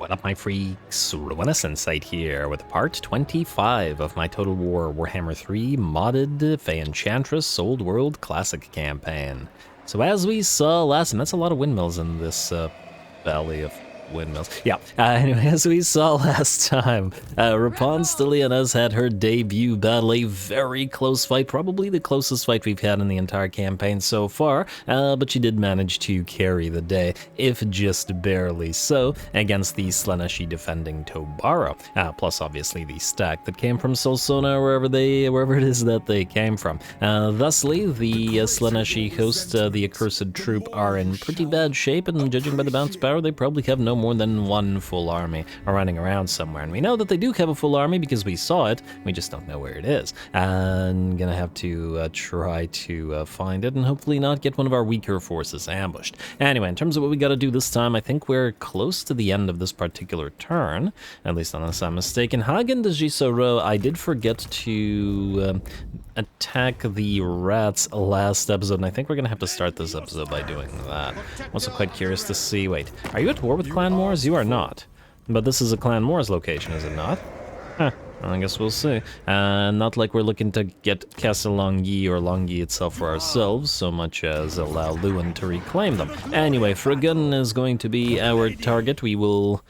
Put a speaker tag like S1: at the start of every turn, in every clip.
S1: What up, my freaks? RuinusInsight here with part 25 of my Total War Warhammer 3 modded Fay Enchantress Old World Classic campaign. So as we saw last time, that's a lot of windmills in this valley of windmills. Yeah, anyway, as we saw last time, Rapunzel has had her debut battle, a very close fight, probably the closest fight we've had in the entire campaign so far, but she did manage to carry the day, if just barely so, against the Slaaneshi defending Tobara, plus obviously the stack that came from Solsona, wherever it is that they came from. Thusly, the Slaaneshi host, the accursed troop, are in pretty bad shape, and judging by the bounce power, they probably have no more than one full army running around somewhere. And we know that they do have a full army because we saw it, we just don't know where it is. I'm gonna have to try to find it and hopefully not get one of our weaker forces ambushed. Anyway, in terms of what we gotta do this time, I think we're close to the end of this particular turn, at least unless I'm mistaken. Hagen de Gisoro, I did forget to attack the rats last episode, and I think we're gonna have to start this episode by doing that. I'm also quite curious to see, wait, are you at war with Clan Moors? You are not. But this is a Clan Moors location, is it not? Huh, well, I guess we'll see. Not like we're looking to get Castle Longyi or Longyi itself for ourselves, so much as allow Lewin to reclaim them. Anyway, Frigun is going to be our target. We will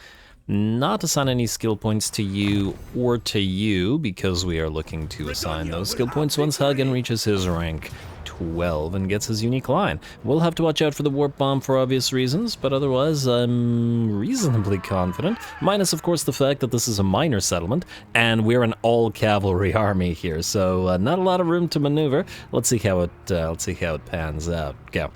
S1: not assign any skill points to you or to you, because we are looking to assign those skill points once Hagen reaches his rank 12 and gets his unique line. We'll have to watch out for the warp bomb for obvious reasons, but otherwise I'm reasonably confident, minus of course the fact that this is a minor settlement and we're an all cavalry army here, so not a lot of room to maneuver. Let's see how it pans out. Go.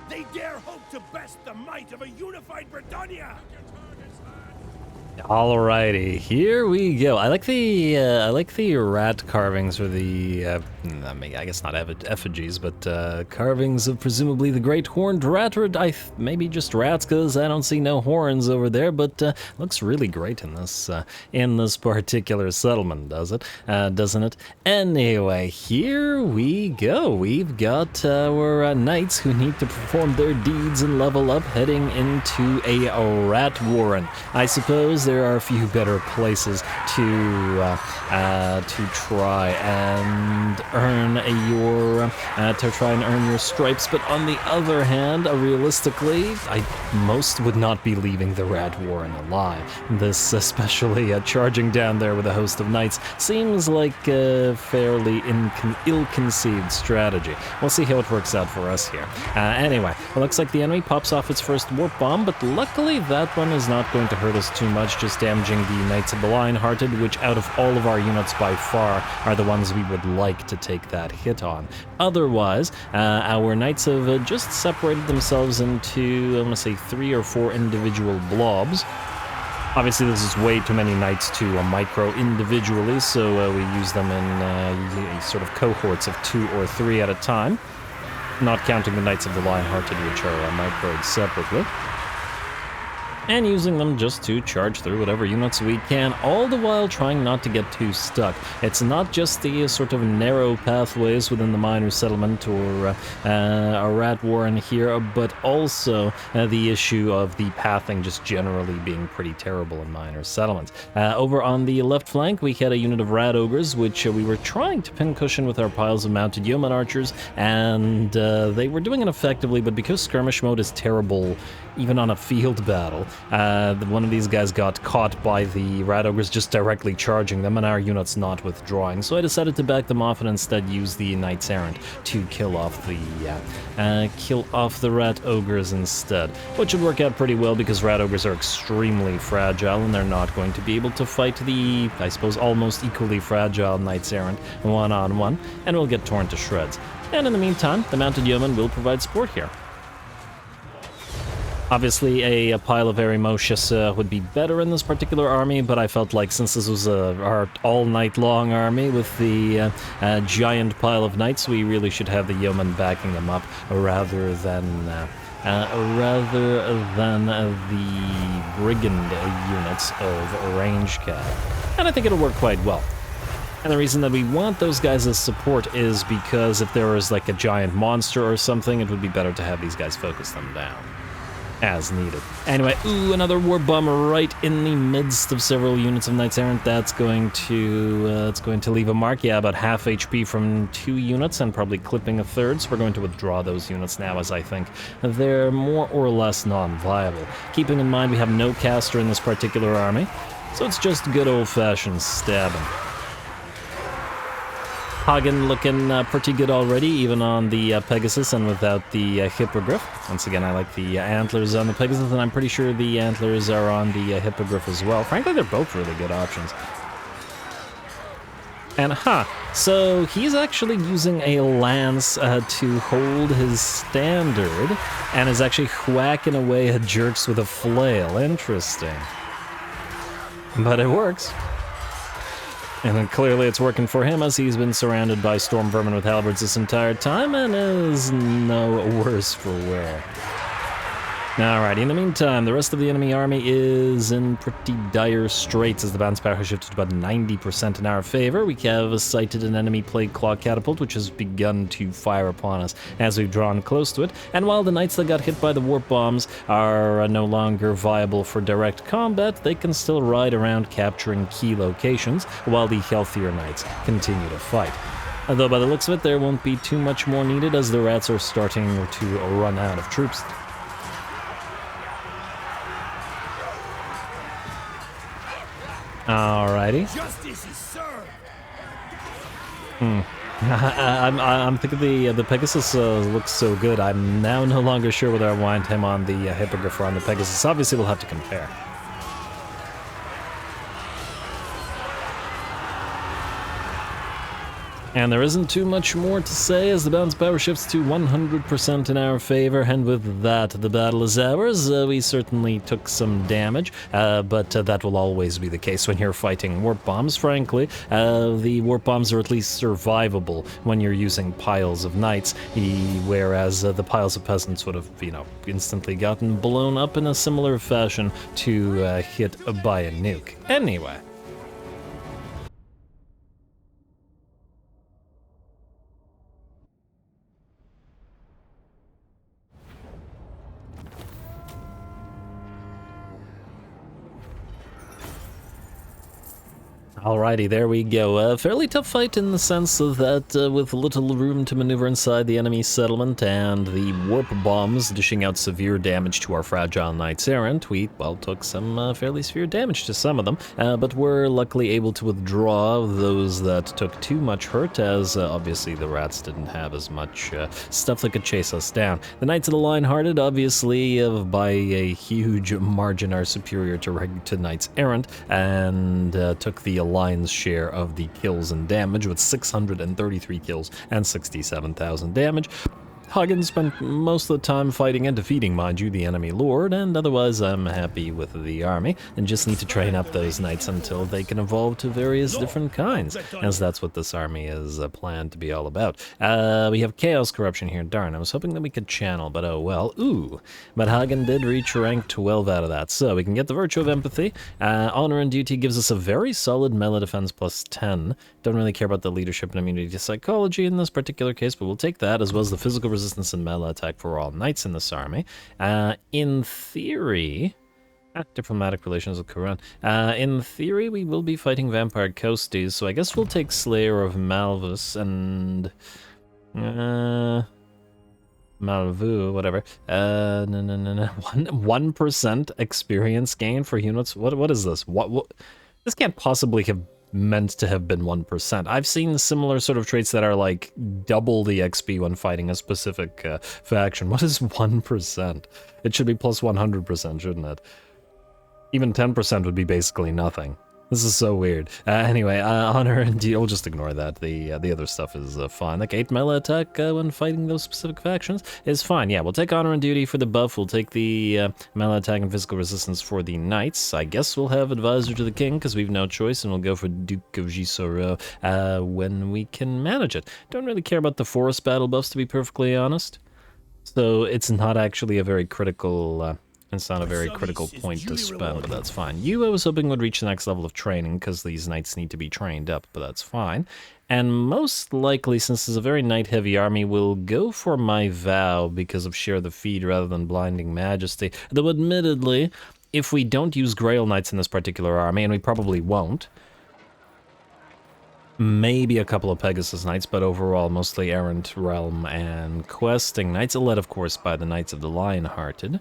S2: They dare hope to best the might of a unified Bretonnia!
S1: Alrighty, here we go. I like the rat carvings, or the I guess not effigies, but carvings of presumably the great horned rat, or maybe just rats, because I don't see no horns over there. But looks really great in this particular settlement, doesn't it? Anyway, here we go. We've got our knights who need to perform their deeds and level up, heading into a rat warren. I suppose there are a few better places to try and earn your stripes, but on the other hand, realistically, most would not be leaving the rat warren alive. This, especially charging down there with a host of knights, seems like a fairly ill-conceived strategy. We'll see how it works out for us here. Anyway, it looks like the enemy pops off its first warp bomb, but luckily that one is not going to hurt us too much, just damaging the Knights of the Lion-Hearted, which out of all of our units by far are the ones we would like to take that hit on. Otherwise, our knights have just separated themselves into, I'm going to say, 3 or 4 individual blobs. Obviously, this is way too many knights to micro individually, so we use them in sort of cohorts of 2 or 3 at a time, not counting the Knights of the Lion-Hearted, which are microed separately, and using them just to charge through whatever units we can, all the while trying not to get too stuck. It's not just the sort of narrow pathways within the minor settlement or a rat warren here, but also the issue of the pathing just generally being pretty terrible in minor settlements. Over on the left flank, we had a unit of rat ogres, which we were trying to pincushion with our piles of mounted yeoman archers, and they were doing it effectively, but because skirmish mode is terrible even on a field battle, one of these guys got caught by the rat ogres just directly charging them, and our units not withdrawing. So I decided to back them off and instead use the knights errant to kill off the rat ogres instead, which should work out pretty well because rat ogres are extremely fragile and they're not going to be able to fight the, I suppose, almost equally fragile knights errant one-on-one, and will get torn to shreds. And in the meantime, the mounted yeoman will provide support here. Obviously, a pile of Erimocious would be better in this particular army, but I felt like since this was our all-night-long army with the giant pile of knights, we really should have the yeomen backing them up rather than the Brigand units of range cap. And I think it'll work quite well. And the reason that we want those guys as support is because if there was like a giant monster or something, it would be better to have these guys focus them down as needed. Anyway, ooh, another war bomber right in the midst of several units of Knights Errant. That's going to leave a mark. Yeah, about half HP from 2 units and probably clipping a third. So we're going to withdraw those units now, as I think they're more or less non-viable. Keeping in mind we have no caster in this particular army, so it's just good old-fashioned stabbing. Hagen looking pretty good already, even on the Pegasus and without the Hippogriff. Once again, I like the antlers on the Pegasus, and I'm pretty sure the antlers are on the Hippogriff as well. Frankly, they're both really good options. And so he's actually using a lance to hold his standard, and is actually whacking away at jerks with a flail. Interesting. But it works. And then clearly it's working for him, as he's been surrounded by storm vermin with halberds this entire time and is no worse for wear. Alrighty, in the meantime, the rest of the enemy army is in pretty dire straits as the balance power has shifted to about 90% in our favor. We have sighted an enemy plague claw catapult, which has begun to fire upon us as we've drawn close to it. And while the knights that got hit by the warp bombs are no longer viable for direct combat, they can still ride around capturing key locations while the healthier knights continue to fight. Although by the looks of it, there won't be too much more needed as the rats are starting to run out of troops. Alrighty.
S2: Justice is served.
S1: I'm thinking the Pegasus looks so good. I'm now no longer sure whether I want him on the Hippogriff or on the Pegasus. Obviously, we'll have to compare. And there isn't too much more to say as the balance power shifts to 100% in our favor, and with that, the battle is ours. We certainly took some damage, but that will always be the case when you're fighting warp bombs, frankly. The warp bombs are at least survivable when you're using piles of knights, whereas the piles of peasants would have, instantly gotten blown up in a similar fashion to hit by a nuke. Anyway. Alrighty, there we go. A fairly tough fight in the sense of that with little room to maneuver inside the enemy settlement and the warp bombs dishing out severe damage to our fragile knights errant, we, took some fairly severe damage to some of them, but were luckily able to withdraw those that took too much hurt, as obviously the rats didn't have as much stuff that could chase us down. The Knights of the Lion-Hearted, obviously, by a huge margin, are superior to Knights Errant, and took the lion's share of the kills and damage with 633 kills and 67,000 damage. Hagen spent most of the time fighting and defeating, mind you, the enemy lord, and otherwise I'm happy with the army, and just need to train up those knights until they can evolve to various different kinds, as that's what this army is planned to be all about. We have Chaos Corruption here, darn, I was hoping that we could channel, but oh well. Ooh, but Hagen did reach rank 12 out of that, so we can get the Virtue of Empathy. Honor and Duty gives us a very solid melee defense plus 10. Don't really care about the leadership and immunity to psychology in this particular case, but we'll take that, as well as the physical resistance and melee attack for all knights in this army. In theory, diplomatic relations with Quran. In theory, we will be fighting Vampire Coasties, so I guess we'll take Slayer of Malvus and Malvu, whatever. No. 1% experience gain for units. What is this? What? This can't possibly have meant to have been 1%. I've seen similar sort of traits that are like double the XP when fighting a specific faction. What is 1%? It should be plus 100%, shouldn't it? Even 10% would be basically nothing. This is so weird. Anyway, Honor and Duty, we'll just ignore that. The other stuff is fine. Like 8 melee attack when fighting those specific factions is fine. Yeah, we'll take Honor and Duty for the buff. We'll take the melee attack and physical resistance for the knights. I guess we'll have Advisor to the King because we've no choice, and we'll go for Duke of Gisoro when we can manage it. Don't really care about the forest battle buffs, to be perfectly honest. So it's not actually a very critical It's not a very critical point to spend, but that's fine. You, I was hoping, would reach the next level of training, because these knights need to be trained up, but that's fine. And most likely, since it's a very knight-heavy army, we'll go for my vow because of Share the Feed rather than Blinding Majesty. Though admittedly, if we don't use Grail Knights in this particular army, and we probably won't, maybe a couple of Pegasus Knights, but overall mostly Errant, Realm, and Questing Knights, led of course by the Knights of the Lionhearted.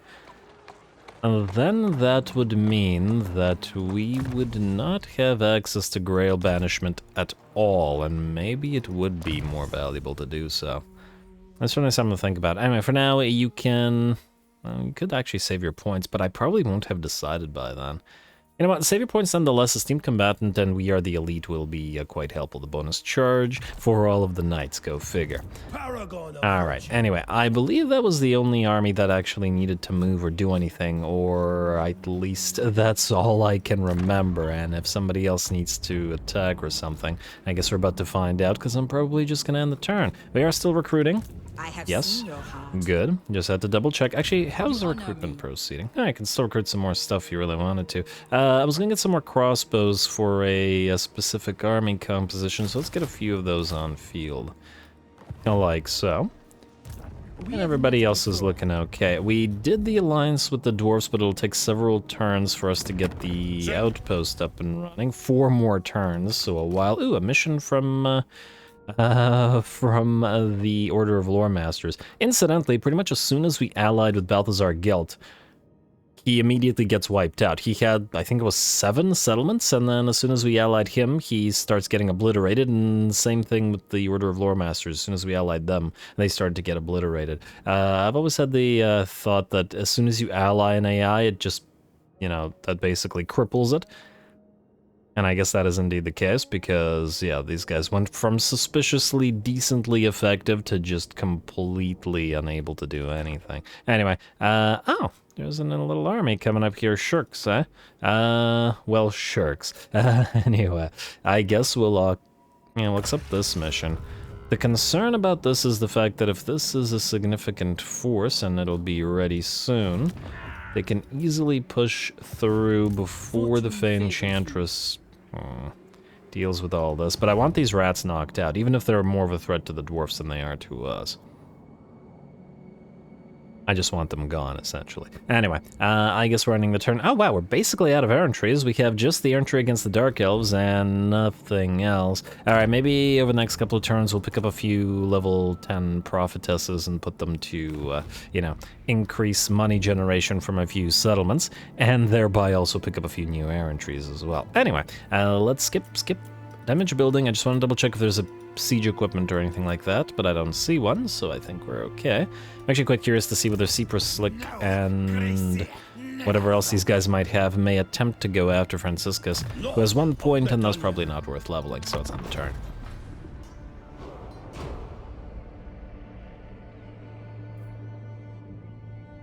S1: Then that would mean that we would not have access to Grail Banishment at all, and maybe it would be more valuable to do so. That's certainly something to think about. Anyway, for now, you can... you could actually save your points, but I probably won't have decided by then. You know what, save your points nonetheless. Esteemed Combatant and We Are the Elite will be quite helpful. The bonus charge for all of the knights, go figure. Alright, anyway, I believe that was the only army that actually needed to move or do anything, or at least that's all I can remember, and if somebody else needs to attack or something, I guess we're about to find out, because I'm probably just gonna end the turn. We are still recruiting. Yes, good. Just had to double check. Actually, how's the recruitment proceeding? I can still recruit some more stuff if you really wanted to. I was gonna get some more crossbows for a specific army composition, so let's get a few of those on field. Like so. And everybody else is looking okay. We did the alliance with the dwarves, but it'll take several turns for us to get the outpost up and running. 4 more turns, so a while. Ooh, a mission from the Order of Lore Masters. Incidentally, pretty much as soon as we allied with Balthazar Gelt, he immediately gets wiped out. He had, I think it was 7 settlements, and then as soon as we allied him, he starts getting obliterated, and same thing with the Order of Lore Masters. As soon as we allied them, they started to get obliterated. I've always had the thought that as soon as you ally an AI, it just, you know, that basically cripples it. And I guess that is indeed the case, because, yeah, these guys went from suspiciously decently effective to just completely unable to do anything. Anyway, oh, there's a little army coming up here. Shirks, eh? Well, shirks. Anyway, I guess we'll, we'll accept this mission. The concern about this is the fact that if this is a significant force, and it'll be ready soon, they can easily push through before the Fay Enchantress deals with all this. But I want these rats knocked out, even if they're more of a threat to the dwarfs than they are to us. I just want them gone, essentially. Anyway, I guess we're ending the turn. Oh, wow, we're basically out of errantries. We have just the errantry against the Dark Elves and nothing else. All right, maybe over the next couple of turns, we'll pick up a few level 10 prophetesses and put them to, you know, increase money generation from a few settlements, and thereby also pick up a few new errantries as well. Anyway, let's skip damage building. I just want to double check if there's a siege equipment or anything like that, but I don't see one, so I think we're okay. I'm actually quite curious to see whether Cyprus Slick and whatever else these guys might have may attempt to go after Franciscus, who has 1 point, and that's probably not worth leveling, so it's on the turn.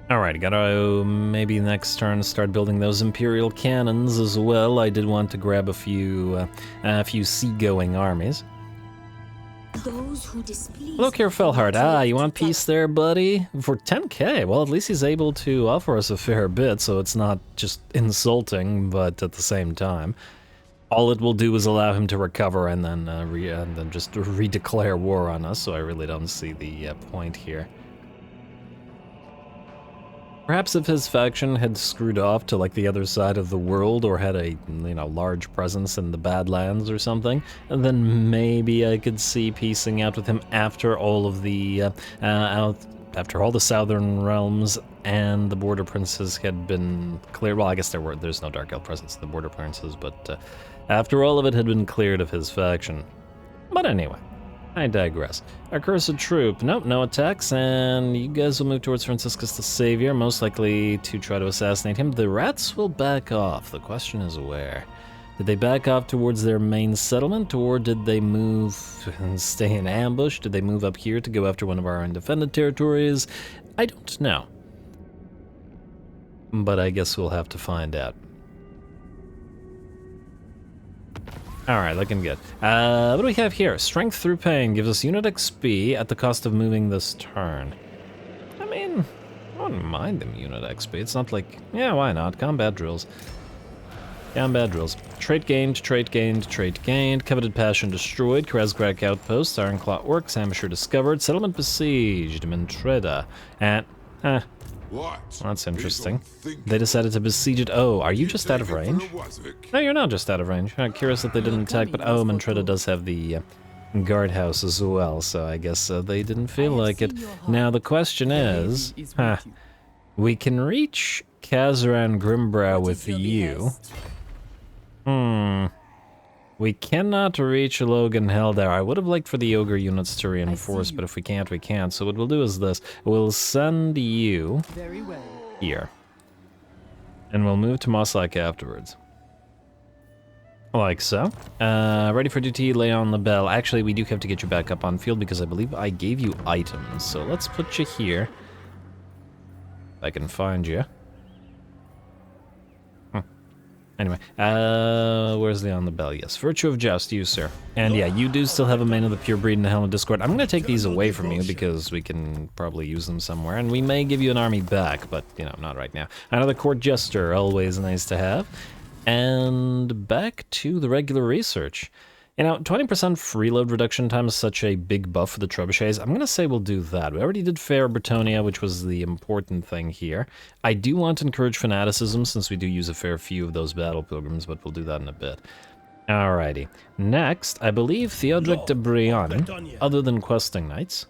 S1: Alright, gotta maybe next turn start building those Imperial cannons as well. I did want to grab a few seagoing armies. Hello, Felhard. Ah, you want peace there, buddy? For 10k? Well, at least he's able to offer us a fair bit, so it's not just insulting, but at the same time. All it will do is allow him to recover and then just redeclare war on us, so I really don't see the point here. Perhaps if his faction had screwed off to, like, the other side of the world, or had a, you know, large presence in the Badlands or something, then maybe I could see piecing out with him after all of the, after all the southern realms and the border princes had been cleared. Well, I guess there's no Dark Elf presence in the border princes, but after all of it had been cleared of his faction. But anyway, I digress. Our cursed troop. Nope, no attacks, and you guys will move towards Franciscus the Savior, most likely to try to assassinate him. The rats will back off. The question is where? Did they back off towards their main settlement, or did they move and stay in ambush? Did they move up here to go after one of our undefended territories? I don't know. But I guess we'll have to find out. Alright, looking good. What do we have here? Strength through pain gives us unit XP at the cost of moving this turn. I mean, I wouldn't mind them unit XP. It's not like, yeah, why not? Combat drills. Combat drills. Trait gained, trait gained, trait gained. Coveted Passion destroyed. Bergerac Outposts. Ironclaw Orcs. Amateur discovered. Settlement besieged. Mentreda. And,
S3: What?
S1: well, that's interesting. They decided to besiege it. Oh, are you just out of range? No, you're not just out of range. I'm curious that they didn't attack, but oh, Mentreda does have the guardhouse as well, so I guess they didn't feel like it. Now the question is, we can reach Kazaran Grimbrow with you. We cannot reach Logan Heldar. I would have liked for the Ogre units to reinforce, but if we can't, we can't. So what we'll do is this. We'll send you here. And we'll move to Mossack afterwards. Like so. Ready for duty, lay on the bell. Actually, we do have to get you back up on field because I believe I gave you items. So let's put you here. If I can find you. Anyway, where's the on the bell? Yes, Virtue of Joust, you, sir. And yeah, you do still have a main of the Pure Breed and the Helm of Discord. I'm going to take these away from you because we can probably use them somewhere. And we may give you an army back, but, you know, not right now. Another Court Jester, always nice to have. And back to the regular research. You know, 20% reload reduction time is such a big buff for the trebuchets. I'm going to say we'll do that. We already did Fair Bretonnia, which was the important thing here. I do want to encourage fanaticism, since we do use a fair few of those battle pilgrims, but we'll do that in a bit. Alrighty. Next, I believe Theodoric de Brigand, other than questing knights.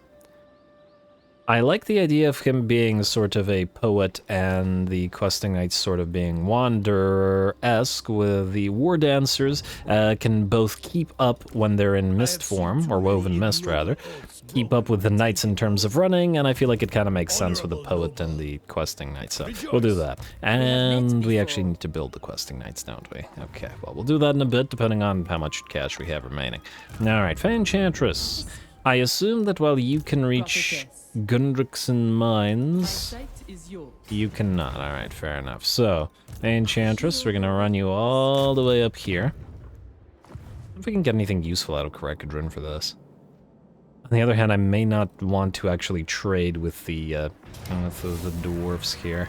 S1: I like the idea of him being sort of a poet and the questing knights sort of being wanderer-esque, with the war dancers can both keep up when they're in mist form, or woven mist rather, keep up with the knights in terms of running, and I feel like it kind of makes sense with the poet and the questing knights, so we'll do that. And we actually need to build the questing knights, don't we? Okay, well, we'll do that in a bit, depending on how much cash we have remaining. Alright, Fay Enchantress. I assume that while you can reach Gundrickson Mines, you cannot. Alright, fair enough. So, Enchantress, we're going to run you all the way up here. If we can get anything useful out of Carcassonne for this. On the other hand, I may not want to actually trade with the dwarves here,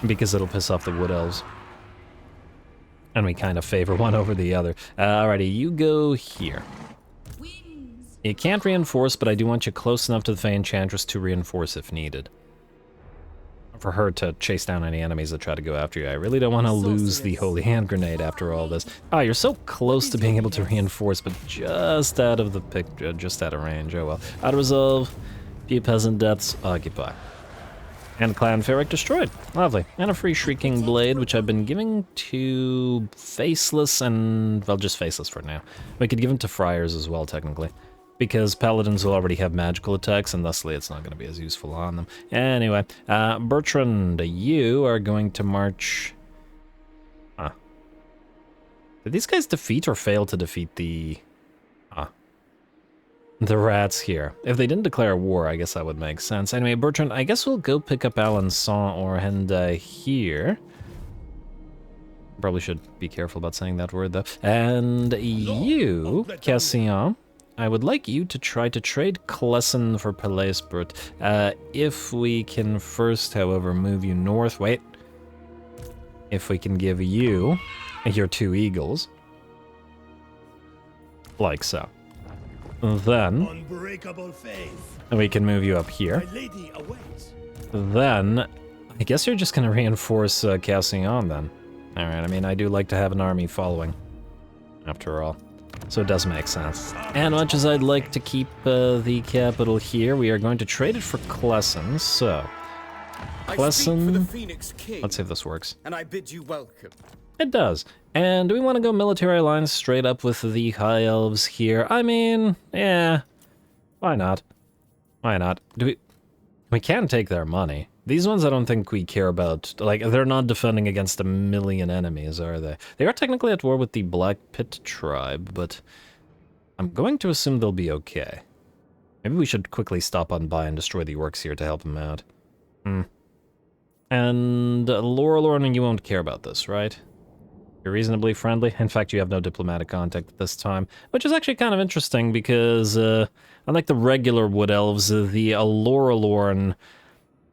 S1: because it'll piss off the wood elves. And we kind of favor one over the other. Alrighty, you go here. You can't reinforce, but I do want you close enough to the Fay Enchantress to reinforce if needed. For her to chase down any enemies that try to go after you. I really don't want to lose the Holy Hand Grenade after all this. Ah, you're so close to being able to reinforce, but just out of the picture, just out of range. Oh well. Out of resolve, few peasant deaths, occupy. And Clan Ferric destroyed. Lovely. And a free Shrieking Blade, which I've been giving to Faceless and, well, just Faceless for now. We could give them to Friars as well, technically, because Paladins will already have magical attacks, and thusly it's not going to be as useful on them. Anyway, Bertrand, you are going to march... Huh. Did these guys defeat or fail to defeat the... the rats here? If they didn't declare war, I guess that would make sense. Anyway, Bertrand, I guess we'll go pick up Alençon or Hendaye here. Probably should be careful about saying that word, though. And you, Cassillon, I would like you to try to trade Klesson for Palaisbrut. If we can first, however, move you north. Wait. If we can give you your 2 eagles. Like so. Then we can move you up here. Then I guess you're just going to reinforce Cassillon then. Alright, I mean, I do like to have an army following, after all. So it does make sense. And much as I'd like to keep the capital here, we are going to trade it for Klesson. So, Klesson, let's see if this works.
S4: And I bid you welcome.
S1: It does. And do we want to go military alliance straight up with the High Elves here? I mean, yeah, why not? Why not? We can take their money. These ones I don't think we care about. Like, they're not defending against 1 million enemies, are they? They are technically at war with the Black Pit tribe, but I'm going to assume they'll be okay. Maybe we should quickly stop on by and destroy the orcs here to help them out. And Lorelorn, you won't care about this, right? You're reasonably friendly. In fact, you have no diplomatic contact at this time, which is actually kind of interesting because, unlike the regular Wood Elves, the Lorelorn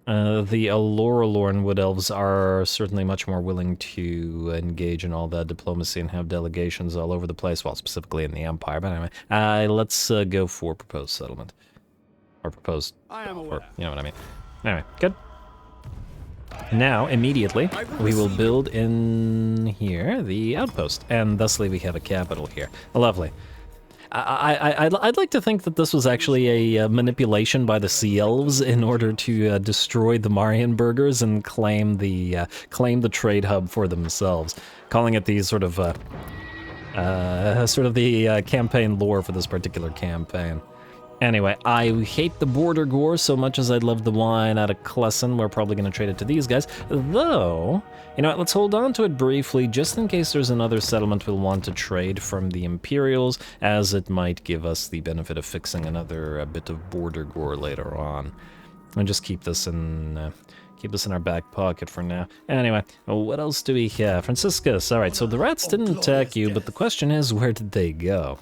S1: The Alloralorn Wood Elves are certainly much more willing to engage in all that diplomacy and have delegations all over the place, well, specifically in the Empire. But anyway, let's go for proposed settlement. Or proposed, or, you know what I mean. Anyway, good. Now, immediately, we will build in here the outpost, and thusly we have a capital here. Lovely. I'd like to think that this was actually a manipulation by the Sea Elves in order to destroy the Marienburgers and claim the trade hub for themselves, calling it the sort of the campaign lore for this particular campaign. Anyway, I hate the border gore so much as I'd love the wine out of Caravans. We're probably going to trade it to these guys. Though, you know what, let's hold on to it briefly, just in case there's another settlement we'll want to trade from the Imperials, as it might give us the benefit of fixing another bit of border gore later on. And just keep this in our back pocket for now. Anyway, what else do we have? Franciscus, alright, so the rats didn't attack you, but the question is, where did they go?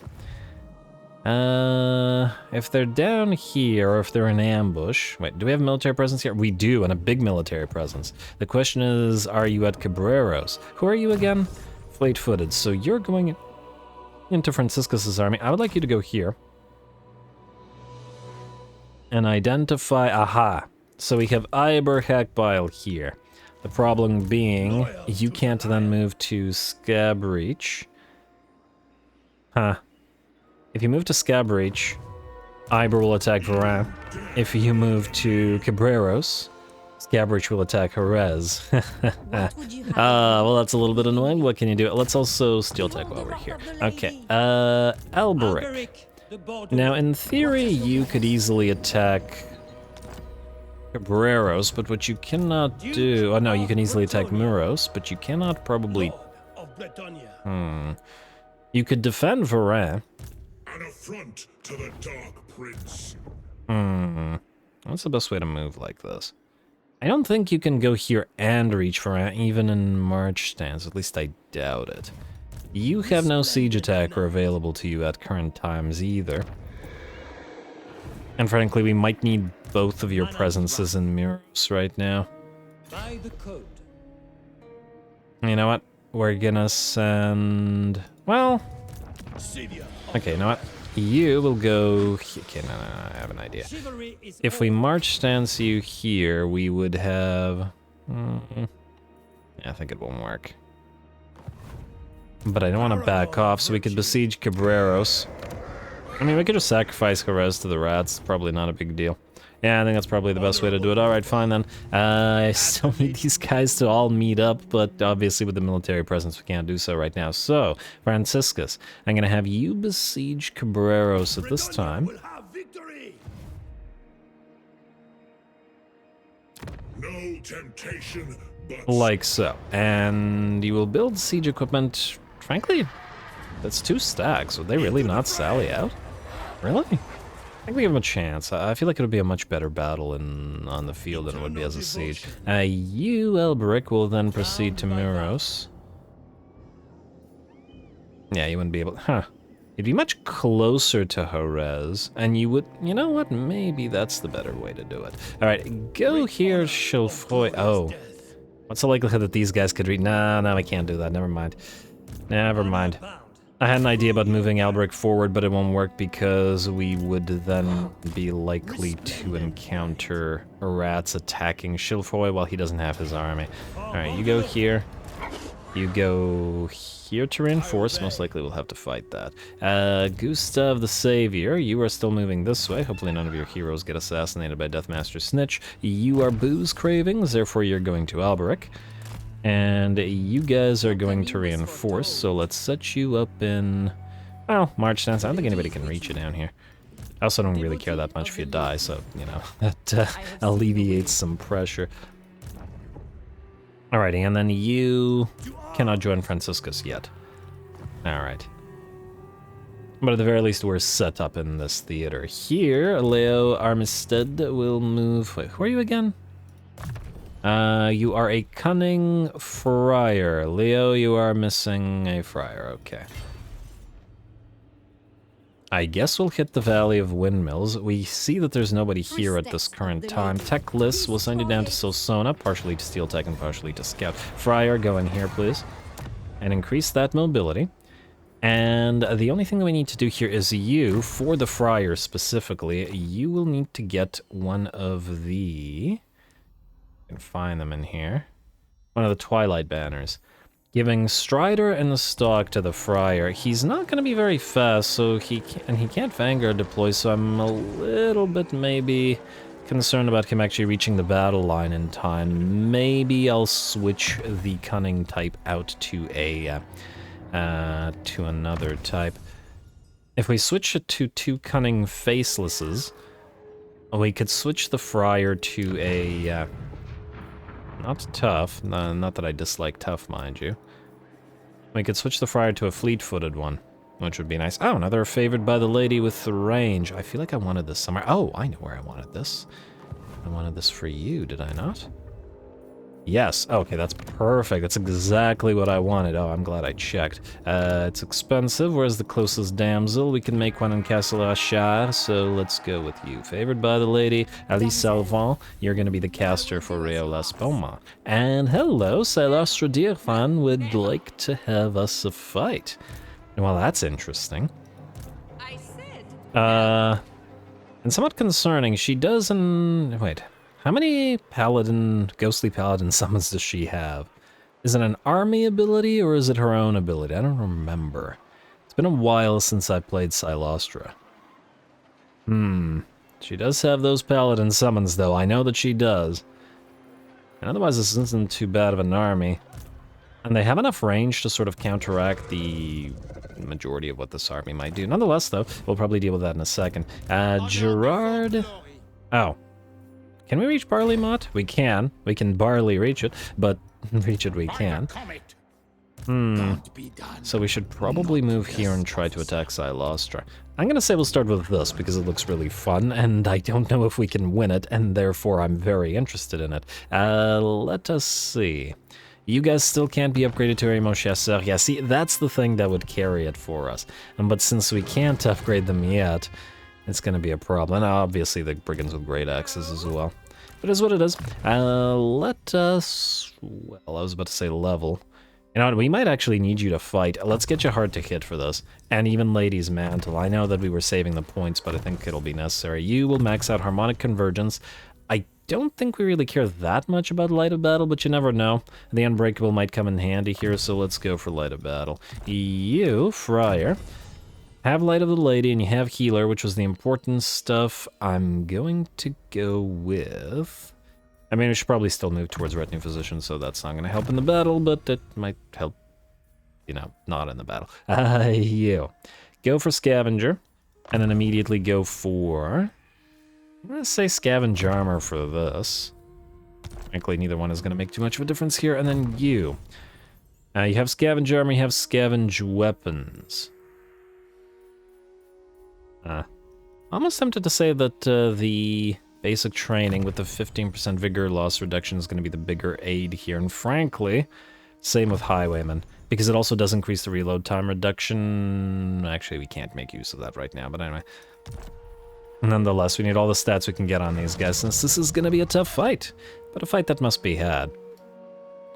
S1: If they're down here, or if they're in ambush... Wait, do we have military presence here? We do, and a big military presence. The question is, are you at Cabreros? Who are you again? Fleet-footed. So you're going into Franciscus's army. I would like you to go here. And identify... Aha! So we have Iberhackbile here. The problem being, you can't then move to Scabreach. Huh. If you move to Scabreach, Iber will attack Varan. If you move to Cabreros, Scabreach will attack Jerez. Well, that's a little bit annoying. What can you do? Let's also steel tech while we're here. Okay, Alberic. Now, in theory, you could easily attack Cabreros, but what you cannot do... Oh, no, you can easily attack Muros, but you cannot probably... You could defend Varan.
S2: An affront to the Dark Prince.
S1: What's the best way to move like this? I don't think you can go here and reach Varan, even in March stance. At least I doubt it. You have no siege attacker available to you at current times either. And frankly, we might need both of your presences in Muros right now.
S3: By the code.
S1: You know what? We're gonna send... Well... Okay, you know what? You will go... Okay, no, I have an idea. If we march stance you here, we would have... Yeah, I think it won't work. But I don't want to back off, so we could besiege Cabreros. I mean, we could just sacrifice Jerez to the rats. Probably not a big deal. Yeah, I think that's probably the best way to do it. Alright, fine then. I still need these guys to all meet up, but obviously with the military presence we can't do so right now. So, Franciscus, I'm gonna have you besiege Cabreros at this time.
S2: No temptation, but
S1: Like so. And you will build siege equipment. Frankly, that's 2 stacks. Would they really not sally out? Really? I think we give them a chance. I feel like it would be a much better battle on the field than it would be as a siege. You, Elberic, will then proceed to Muros. Yeah, you wouldn't be able... Huh. You'd be much closer to Jerez, and you would... You know what? Maybe that's the better way to do it. Alright, go here, Chauffroy... Oh. What's the likelihood that these guys could read... No, I can't do that. Never mind. Never mind. I had an idea about moving Alberic forward, but it won't work because we would then be likely to encounter rats attacking Chilfoy while he doesn't have his army. Alright, you go here. You go here to reinforce. Most likely we'll have to fight that. Gustav the Savior, you are still moving this way. Hopefully none of your heroes get assassinated by Deathmaster Snitch. You are booze cravings, therefore you're going to Alberic. And you guys are going to reinforce, so let's set you up in... Well, March stance. I don't think anybody can reach you down here. I also don't really care that much if you die, so, you know, that alleviates some pressure. Alrighty, and then you cannot join Franciscus yet. Alright. But at the very least, we're set up in this theater. Here, Leo Armistead will move... Wait, who are you again? You are a cunning friar. Leo, you are missing a friar. Okay. I guess we'll hit the Valley of Windmills. We see that there's nobody here at this current time. Techless, we'll send you down to Sosona, partially to Steel Tech and partially to Scout. Friar, go in here, please. And increase that mobility. And the only thing that we need to do here is you, for the Friar specifically, you will need to get one of the... I can find them in here. One of the Twilight Banners. Giving Strider and the Stalk to the Friar. He's not going to be very fast, so he can't Vanguard deploy, so I'm a little bit maybe concerned about him actually reaching the battle line in time. Maybe I'll switch the Cunning type out to a to another type. If we switch it to 2 Cunning Facelesses, we could switch the Friar to a not tough, not that I dislike tough, mind you. We could switch the Friar to a fleet-footed one, which would be nice. Oh, now they're favored by the lady with the range. I feel like I wanted this somewhere. Oh, I know where I wanted this. I wanted this for you, did I not? Yes, okay, that's perfect. That's exactly what I wanted. Oh, I'm glad I checked. It's expensive. Where's the closest damsel? We can make one in Castle Achard, so let's go with you. Favored by the lady, Alice Salvant. You're going to be the caster for Réolas Beaumont. And hello, Silastra DIREFIN would like to have us a fight. Well, that's interesting. And somewhat concerning. She doesn't... Wait. How many ghostly paladin summons does she have? Is it an army ability or is it her own ability? I don't remember. It's been a while since I played Silastra. She does have those paladin summons though, I know that she does. And otherwise this isn't too bad of an army. And they have enough range to sort of counteract the majority of what this army might do. Nonetheless though, we'll probably deal with that in a second. Gerard... Oh. Can we reach Barley Motte? We can. We can barley reach it, but reach it we can. So we should probably move here and try to attack Silastra. I'm gonna say we'll start with this because it looks really fun, and I don't know if we can win it, and therefore I'm very interested in it. Let us see. You guys still can't be upgraded to Remo Chasseur. Yeah, see, that's the thing that would carry it for us. But since we can't upgrade them yet, it's going to be a problem. And obviously the brigands with great axes as well. But it is what it is. Let us... Well, I was about to say level. You know what, we might actually need you to fight. Let's get you hard to hit for this. And even Lady's Mantle. I know that we were saving the points, but I think it'll be necessary. You will max out Harmonic Convergence. I don't think we really care that much about Light of Battle, but you never know. The Unbreakable might come in handy here, so let's go for Light of Battle. You, Friar... have Light of the Lady, and you have Healer, which was the important stuff. I'm going to go with... I mean, we should probably still move towards Retinue Physician, so that's not going to help in the battle, but it might help, you know, not in the battle. You. Go for Scavenger, and then immediately go for... I'm going to say Scavenge Armor for this. Frankly, neither one is going to make too much of a difference here, and then you. You have Scavenge Armor, you have Scavenge Weapons. Almost tempted to say that the basic training with the 15% vigor loss reduction is going to be the bigger aid here, and frankly, same with Highwayman, because it also does increase the reload time reduction. Actually, we can't make use of that right now, but anyway. Nonetheless, we need all the stats we can get on these guys, since this is going to be a tough fight, but a fight that must be had.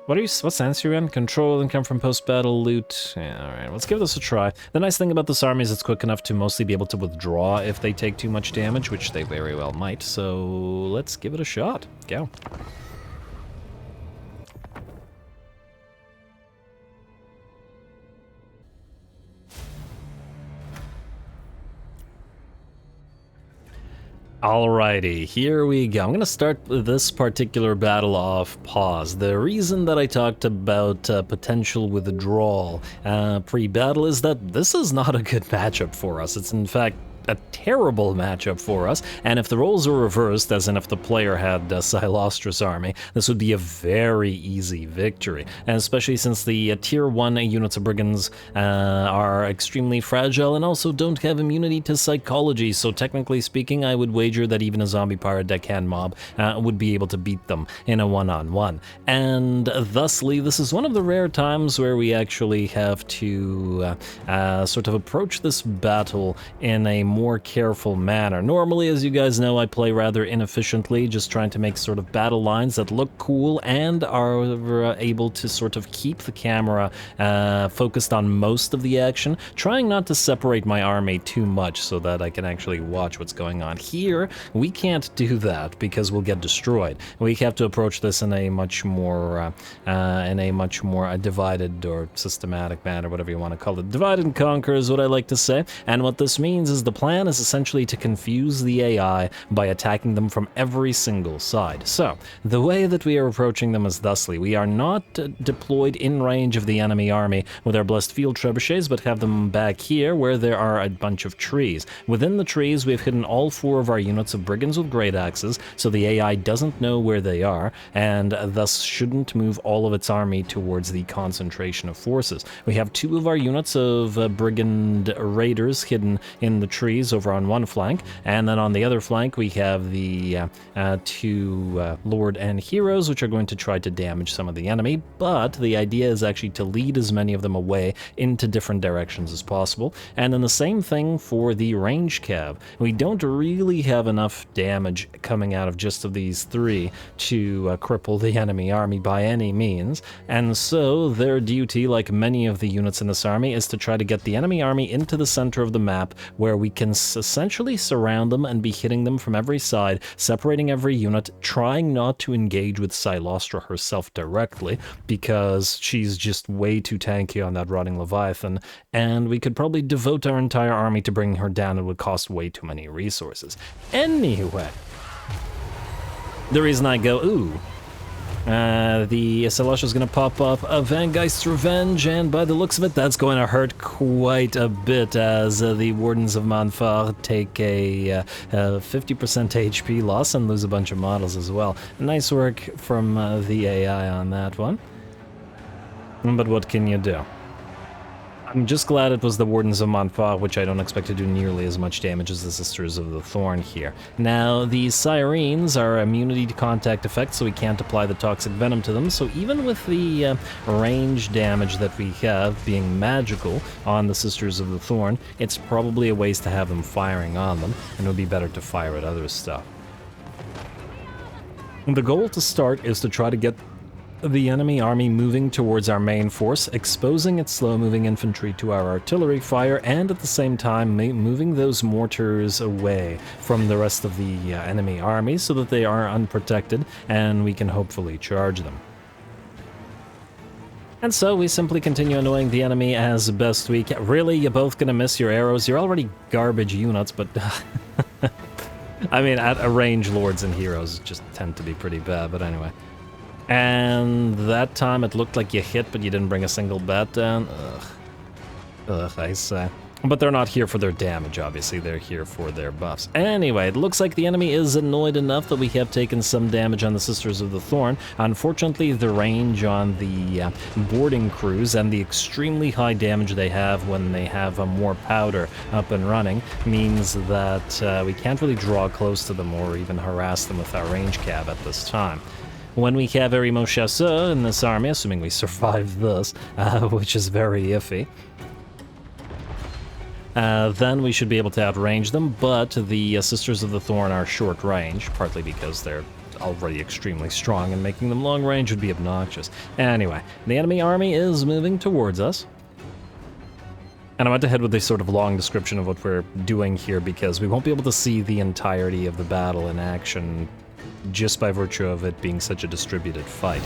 S1: What stance are you in? Control, income from post-battle loot. Yeah, alright, let's give this a try. The nice thing about this army is it's quick enough to mostly be able to withdraw if they take too much damage, which they very well might, so let's give it a shot. Go. Alrighty, here we go. I'm going to start this particular battle off pause. The reason that I talked about potential withdrawal pre-battle is that this is not a good matchup for us. It's in fact a terrible matchup for us, and if the roles were reversed, as in if the player had Silostra's army, this would be a very easy victory, and especially since the tier 1 units of brigands are extremely fragile and also don't have immunity to psychology, so technically speaking, I would wager that even a zombie pirate deckhand mob would be able to beat them in a one-on-one, and thusly, this is one of the rare times where we actually have to sort of approach this battle in a more careful manner. Normally, as you guys know, I play rather inefficiently, just trying to make sort of battle lines that look cool and are able to sort of keep the camera focused on most of the action, trying not to separate my army too much so that I can actually watch what's going on. Here, we can't do that because we'll get destroyed. We have to approach this in a much more divided or systematic manner, whatever you want to call it. Divide and conquer is what I like to say, and what this means is the plan is essentially to confuse the AI by attacking them from every single side. So, the way that we are approaching them is thusly. We are not deployed in range of the enemy army with our blessed field trebuchets, but have them back here where there are a bunch of trees. Within the trees, we've hidden all 4 of our units of brigands with great axes, so the AI doesn't know where they are, and thus shouldn't move all of its army towards the concentration of forces. We have 2 of our units of brigand raiders hidden in the trees over on one flank, and then on the other flank we have the 2 lord and heroes, which are going to try to damage some of the enemy, but the idea is actually to lead as many of them away into different directions as possible. And then the same thing for the range cav. We don't really have enough damage coming out of just of these 3 to cripple the enemy army by any means, and so their duty, like many of the units in this army, is to try to get the enemy army into the center of the map where we can essentially surround them and be hitting them from every side, separating every unit, trying not to engage with Silostra herself directly because she's just way too tanky on that rotting Leviathan, and we could probably devote our entire army to bringing her down. It would cost way too many resources. Anyway, the reason I go, ooh, the Silostra's gonna pop up a Vangeist's Revenge, and by the looks of it, that's going to hurt quite a bit as the Wardens of Montfort take a 50% HP loss and lose a bunch of models as well. Nice work from the AI on that one. But what can you do? I'm just glad it was the Wardens of Montfort, which I don't expect to do nearly as much damage as the Sisters of the Thorn here. Now, these Sirens are immunity to contact effects, so we can't apply the toxic venom to them, so even with the range damage that we have being magical on the Sisters of the Thorn, it's probably a waste to have them firing on them, and it would be better to fire at other stuff. And the goal to start is to try to get the enemy army moving towards our main force, exposing its slow-moving infantry to our artillery fire, and at the same time moving those mortars away from the rest of the enemy army so that they are unprotected and we can hopefully charge them. And so we simply continue annoying the enemy as best we can. Really, you're both gonna miss your arrows? You're already garbage units, but I mean, at a range, lords and heroes just tend to be pretty bad, but anyway. And that time it looked like you hit, but you didn't bring a single bat down. Ugh, I say. But they're not here for their damage, obviously. They're here for their buffs. Anyway, it looks like the enemy is annoyed enough that we have taken some damage on the Sisters of the Thorn. Unfortunately, the range on the boarding crews and the extremely high damage they have when they have more powder up and running means that we can't really draw close to them or even harass them with our range cav at this time. When we have Erimo Chasseur in this army, assuming we survive this, which is very iffy, then we should be able to outrange them, but the Sisters of the Thorn are short range, partly because they're already extremely strong, and making them long range would be obnoxious. Anyway, the enemy army is moving towards us. And I went ahead with this sort of long description of what we're doing here because we won't be able to see the entirety of the battle in action just by virtue of it being such a distributed fight.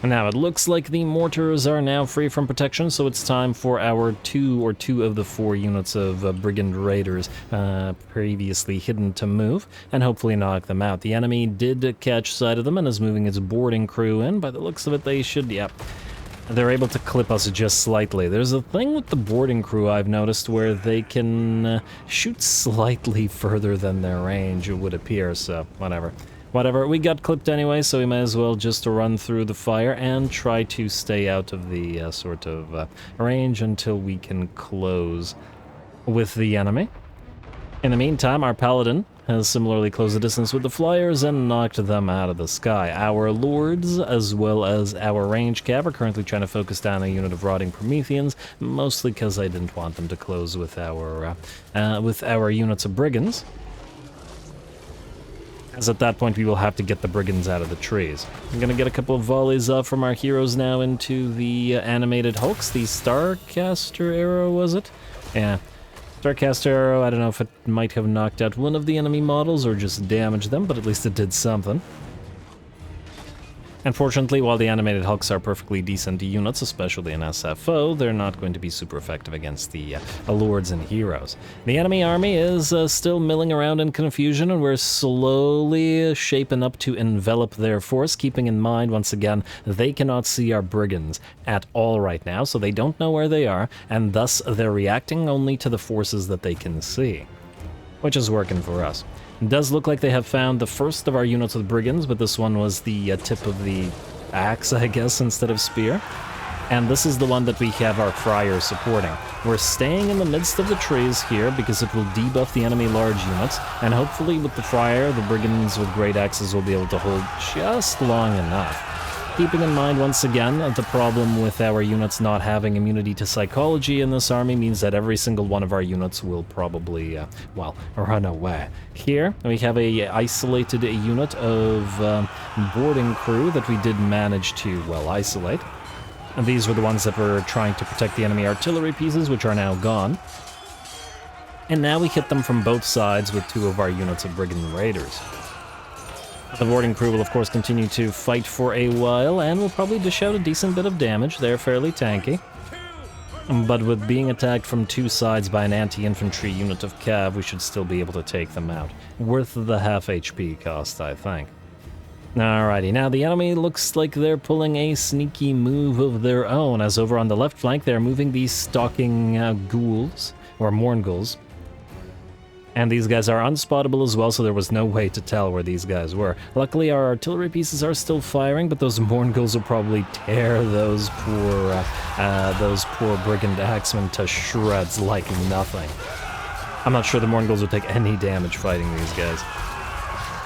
S1: Now, it looks like the mortars are now free from protection, so it's time for our two of the 4 units of Brigand Raiders previously hidden to move, and hopefully knock them out. The enemy did catch sight of them and is moving its boarding crew in. By the looks of it, they should, yep. they're able to clip us just slightly. There's a thing with the boarding crew I've noticed where they can shoot slightly further than their range, it would appear, so whatever. Whatever, we got clipped anyway, so we might as well just run through the fire and try to stay out of the sort of range until we can close with the enemy. In the meantime, our paladin has similarly closed the distance with the flyers and knocked them out of the sky. Our lords, as well as our range cav, are currently trying to focus down a unit of rotting Prometheans, mostly because I didn't want them to close with our units of brigands. As at that point, we will have to get the brigands out of the trees. I'm gonna get a couple of volleys from our heroes now into the animated hulks. The Starcaster arrow, was it? Yeah. Starcaster arrow, I don't know if it might have knocked out one of the enemy models or just damaged them, but at least it did something. Unfortunately, while the animated hulks are perfectly decent units, especially in SFO, they're not going to be super effective against the lords and heroes. The enemy army is still milling around in confusion, and we're slowly shaping up to envelop their force, keeping in mind, once again, they cannot see our brigands at all right now, so they don't know where they are, and thus they're reacting only to the forces that they can see, which is working for us. It does look like they have found the first of our units with brigands, but this one was the tip of the axe, I guess, instead of spear. And this is the one that we have our friars supporting. We're staying in the midst of the trees here because it will debuff the enemy large units, and hopefully with the friar, the brigands with great axes will be able to hold just long enough. Keeping in mind, once again, the problem with our units not having immunity to psychology in this army means that every single one of our units will probably, well, run away. Here, we have a isolated unit of boarding crew that we did manage to, well, isolate. And these were the ones that were trying to protect the enemy artillery pieces, which are now gone. And now we hit them from both sides with two of our units of brigand raiders. The boarding crew will of course continue to fight for a while, and will probably dish out a decent bit of damage. They're fairly tanky. But with being attacked from two sides by an anti-infantry unit of cav, we should still be able to take them out. Worth the half HP cost, I think. Alrighty, now the enemy looks like they're pulling a sneaky move of their own, as over on the left flank they're moving these stalking ghouls, or Morghuls. And these guys are unspottable as well, so there was no way to tell where these guys were. Luckily, our artillery pieces are still firing, but those Morghuls will probably tear those poor brigand axemen to shreds like nothing. I'm not sure the Morghuls would take any damage fighting these guys.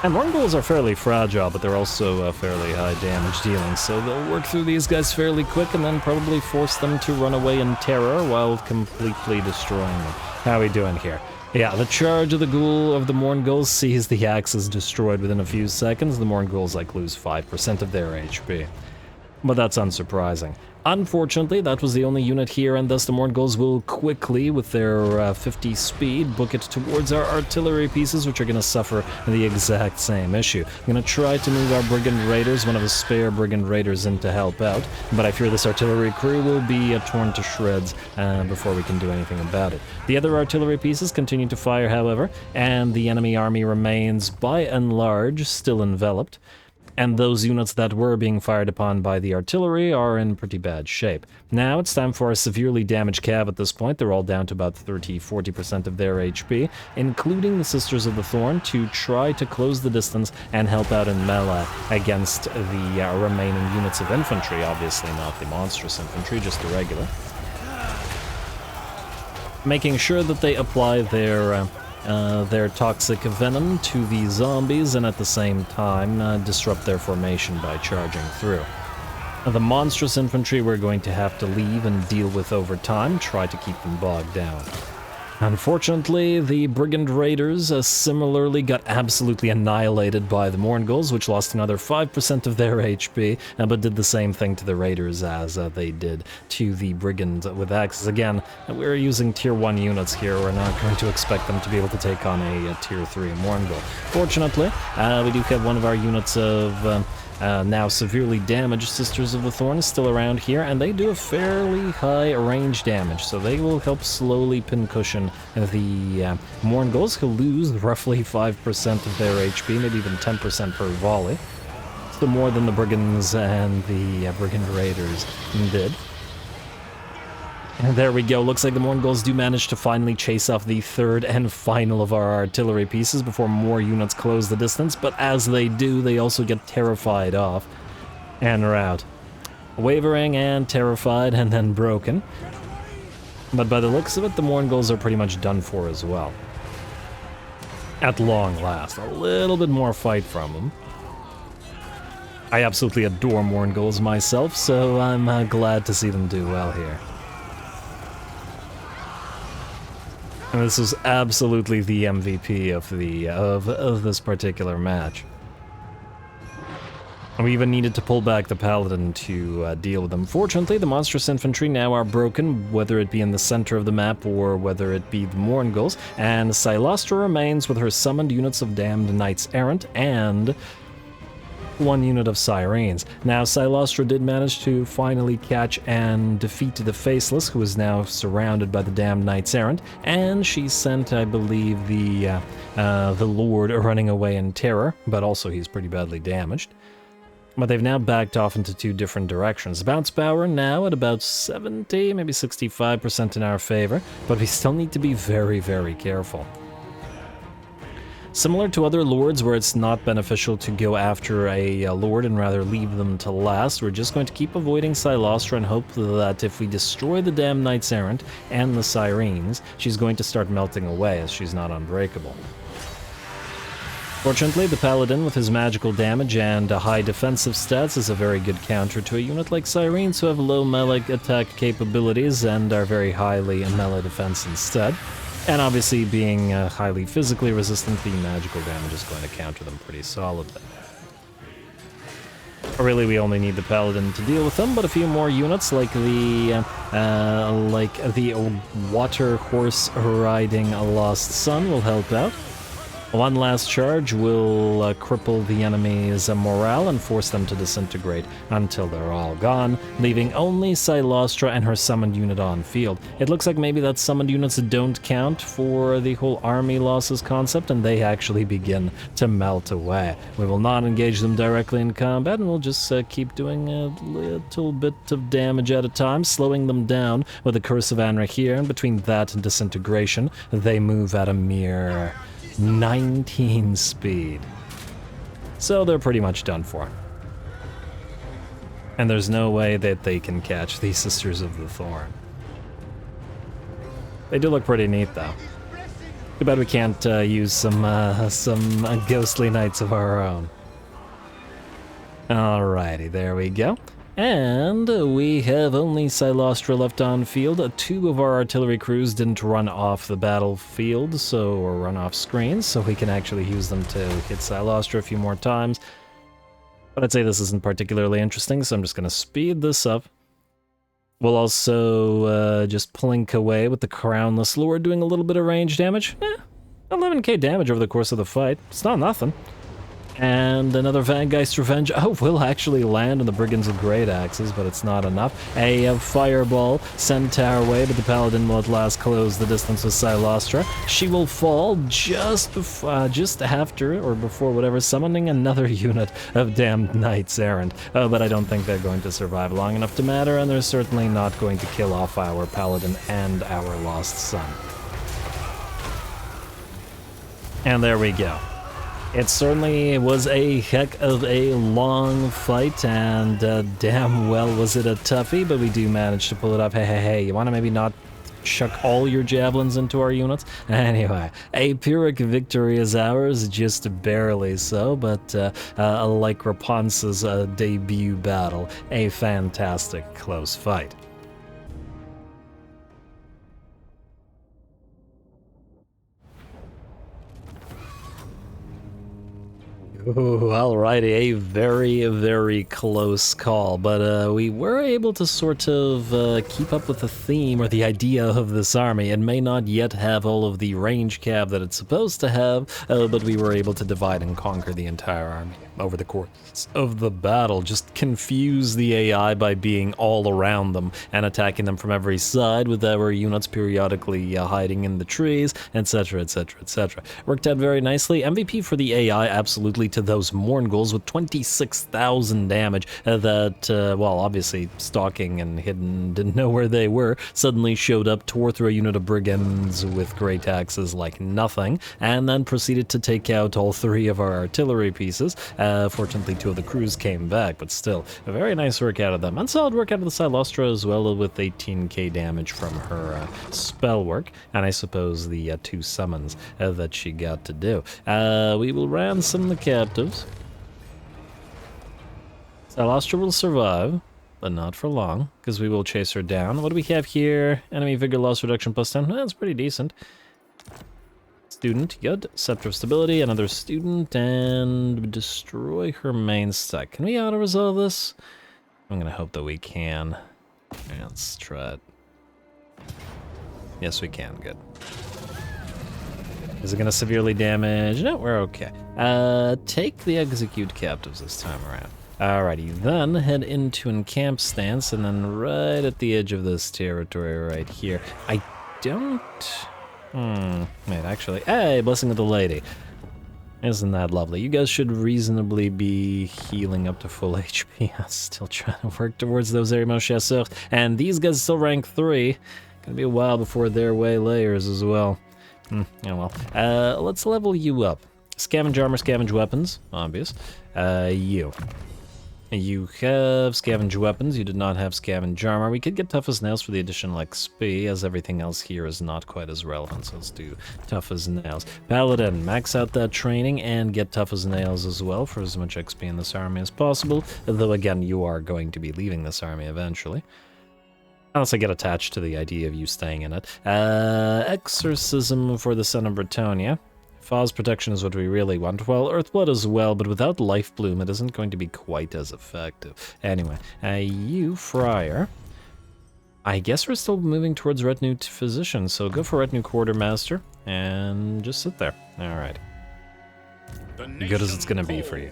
S1: And Morghuls are fairly fragile, but they're also fairly high damage dealing, so they'll work through these guys fairly quick and then probably force them to run away in terror while completely destroying them. How are we doing here? Yeah, the charge of the Morghuls sees the axes destroyed within a few seconds. The Morghuls like lose 5% of their HP. But that's unsurprising. Unfortunately, that was the only unit here, and thus the Morghuls will quickly, with their 50 speed, book it towards our artillery pieces, which are going to suffer the exact same issue. I'm going to try to move our Brigand Raiders, one of the spare Brigand Raiders, in to help out, but I fear this artillery crew will be torn to shreds before we can do anything about it. The other artillery pieces continue to fire, however, and the enemy army remains, by and large, still enveloped. And those units that were being fired upon by the artillery are in pretty bad shape. Now it's time for a severely damaged cav at this point. They're all down to about 30-40% of their HP, including the Sisters of the Thorn, to try to close the distance and help out in melee against the remaining units of infantry. Obviously not the monstrous infantry, just the regular. Making sure that they apply their toxic venom to the zombies and at the same time disrupt their formation by charging through. The monstrous infantry we're going to have to leave and deal with over time, try to keep them bogged down. Unfortunately, the Brigand Raiders similarly got absolutely annihilated by the Morghuls, which lost another 5% of their HP, but did the same thing to the Raiders as they did to the Brigand with axes. Again, we're using tier 1 units here. We're not going to expect them to be able to take on a tier 3 Morghul. Fortunately, we do have one of our units of now severely damaged Sisters of the Thorn still around here, and they do a fairly high range damage, so they will help slowly pincushion the Morghuls, who lose roughly 5% of their HP, maybe even 10% per volley. So more than the Brigands and the Brigand Raiders did. And there we go. Looks like the Mongols do manage to finally chase off the third and final of our artillery pieces before more units close the distance. But as they do, they also get terrified off and are out. Wavering and terrified and then broken. But by the looks of it, the Mongols are pretty much done for as well. At long last. A little bit more fight from them. I absolutely adore Mongols myself, so I'm glad to see them do well here. And this was absolutely the MVP of this particular match. We even needed to pull back the Paladin to deal with them. Fortunately, the monstrous infantry now are broken, whether it be in the center of the map or whether it be the Mongols, and Silostra remains with her summoned units of damned Knights Errant and one unit of Sirens. Now, Silostra did manage to finally catch and defeat the Faceless, who is now surrounded by the damned Knights Errant, and she sent, I believe, the Lord running away in terror, but also he's pretty badly damaged. But they've now backed off into two different directions. Bounce power now at about 70, maybe 65% in our favor, but we still need to be very, very careful. Similar to other lords where it's not beneficial to go after a lord and rather leave them to last, we're just going to keep avoiding Silostra and hope that if we destroy the damned Knights Errant and the Sirens, she's going to start melting away as she's not unbreakable. Fortunately, the Paladin with his magical damage and high defensive stats is a very good counter to a unit like Sirens who have low melee attack capabilities and are very highly in melee defense instead. And obviously, being highly physically resistant, the magical damage is going to counter them pretty solidly. Really, we only need the Paladin to deal with them, but a few more units like the water horse riding a lost son will help out. One last charge will cripple the enemy's morale and force them to disintegrate until they're all gone, leaving only Silostra and her summoned unit on field. It looks like maybe that summoned units don't count for the whole army losses concept, and they actually begin to melt away. We will not engage them directly in combat, and we'll just keep doing a little bit of damage at a time, slowing them down with the Curse of Anra here, and between that and disintegration, they move at a mere 19 speed. So they're pretty much done for. And there's no way that they can catch the Sisters of the Thorn. They do look pretty neat though. Too bad we can't use some ghostly knights of our own. Alrighty, there we go. And we have only Silostra left on field. Two of our artillery crews didn't run off the battlefield, or run off screens, so we can actually use them to hit Silostra a few more times. But I'd say this isn't particularly interesting, so I'm just going to speed this up. We'll also just plink away with the Crownless Lord doing a little bit of range damage. 11k damage over the course of the fight. It's not nothing. And another Vangeist Revenge. Oh, will actually land on the Brigands with Great Axes, but it's not enough. A Fireball sent our way, but the Paladin will at last close the distance with Silostra. She will fall just after, or before, whatever, summoning another unit of damned Knights Errant. But I don't think they're going to survive long enough to matter, and they're certainly not going to kill off our Paladin and our Lost Son. And there we go. It certainly was a heck of a long fight, and damn well was it a toughie, but we do manage to pull it up. Hey, you want to maybe not chuck all your javelins into our units? Anyway, a Pyrrhic victory is ours, just barely so, but like Rapunzel's debut battle, a fantastic close fight. Ooh, alrighty, a very, very close call, but we were able to sort of keep up with the theme or the idea of this army. It may not yet have all of the range cap that it's supposed to have, but we were able to divide and conquer the entire army over the course of the battle. Just confuse the AI by being all around them and attacking them from every side, with our units periodically hiding in the trees, etc, etc, etc. Worked out very nicely. MVP for the AI absolutely to those Morn Ghouls with 26,000 damage that, well, obviously stalking and hidden, didn't know where they were, suddenly showed up, tore through a unit of Brigands with great axes like nothing, and then proceeded to take out all 3 of our artillery pieces. Fortunately, 2 of the crews came back, but still, a very nice work out of them. And solid work out of the Silostra as well, with 18k damage from her spell work, and I suppose the 2 summons that she got to do. We will ransom the captives. Silostra will survive, but not for long, because we will chase her down. What do we have here? Enemy vigor loss reduction plus 10. That's pretty decent. Student, good. Scepter of Stability, another student, and destroy her main stack. Can we auto-resolve this? I'm gonna hope that we can. Let's try it. Yes, we can. Good. Is it gonna severely damage? No, we're okay. Take the execute captives this time around. Alrighty, then head into encamp stance, and then right at the edge of this territory right here. I don't... wait, actually, hey, Blessing of the Lady. Isn't that lovely? You guys should reasonably be healing up to full HP. I'm still trying to work towards those Arimos Chasseurs. And these guys still rank 3. Gonna be a while before they're waylayers as well. Oh well. Let's level you up. Scavenge armor, scavenge weapons, obvious. You have scavenge weapons, you did not have scavenge armor. We could get tough as nails for the additional XP, as everything else here is not quite as relevant, so let's do tough as nails. Paladin, max out that training and get tough as nails as well for as much XP in this army as possible, though again, you are going to be leaving this army eventually. Unless I get attached to the idea of you staying in it. Exorcism for the Son of Bretonnia. Faw's protection is what we really want. Well, Earthblood as well, but without Life Bloom, it isn't going to be quite as effective. Anyway, you, Friar. I guess we're still moving towards Retinue Physician, so go for Retinue Quartermaster, and just sit there. Alright. Good as it's gonna be for you.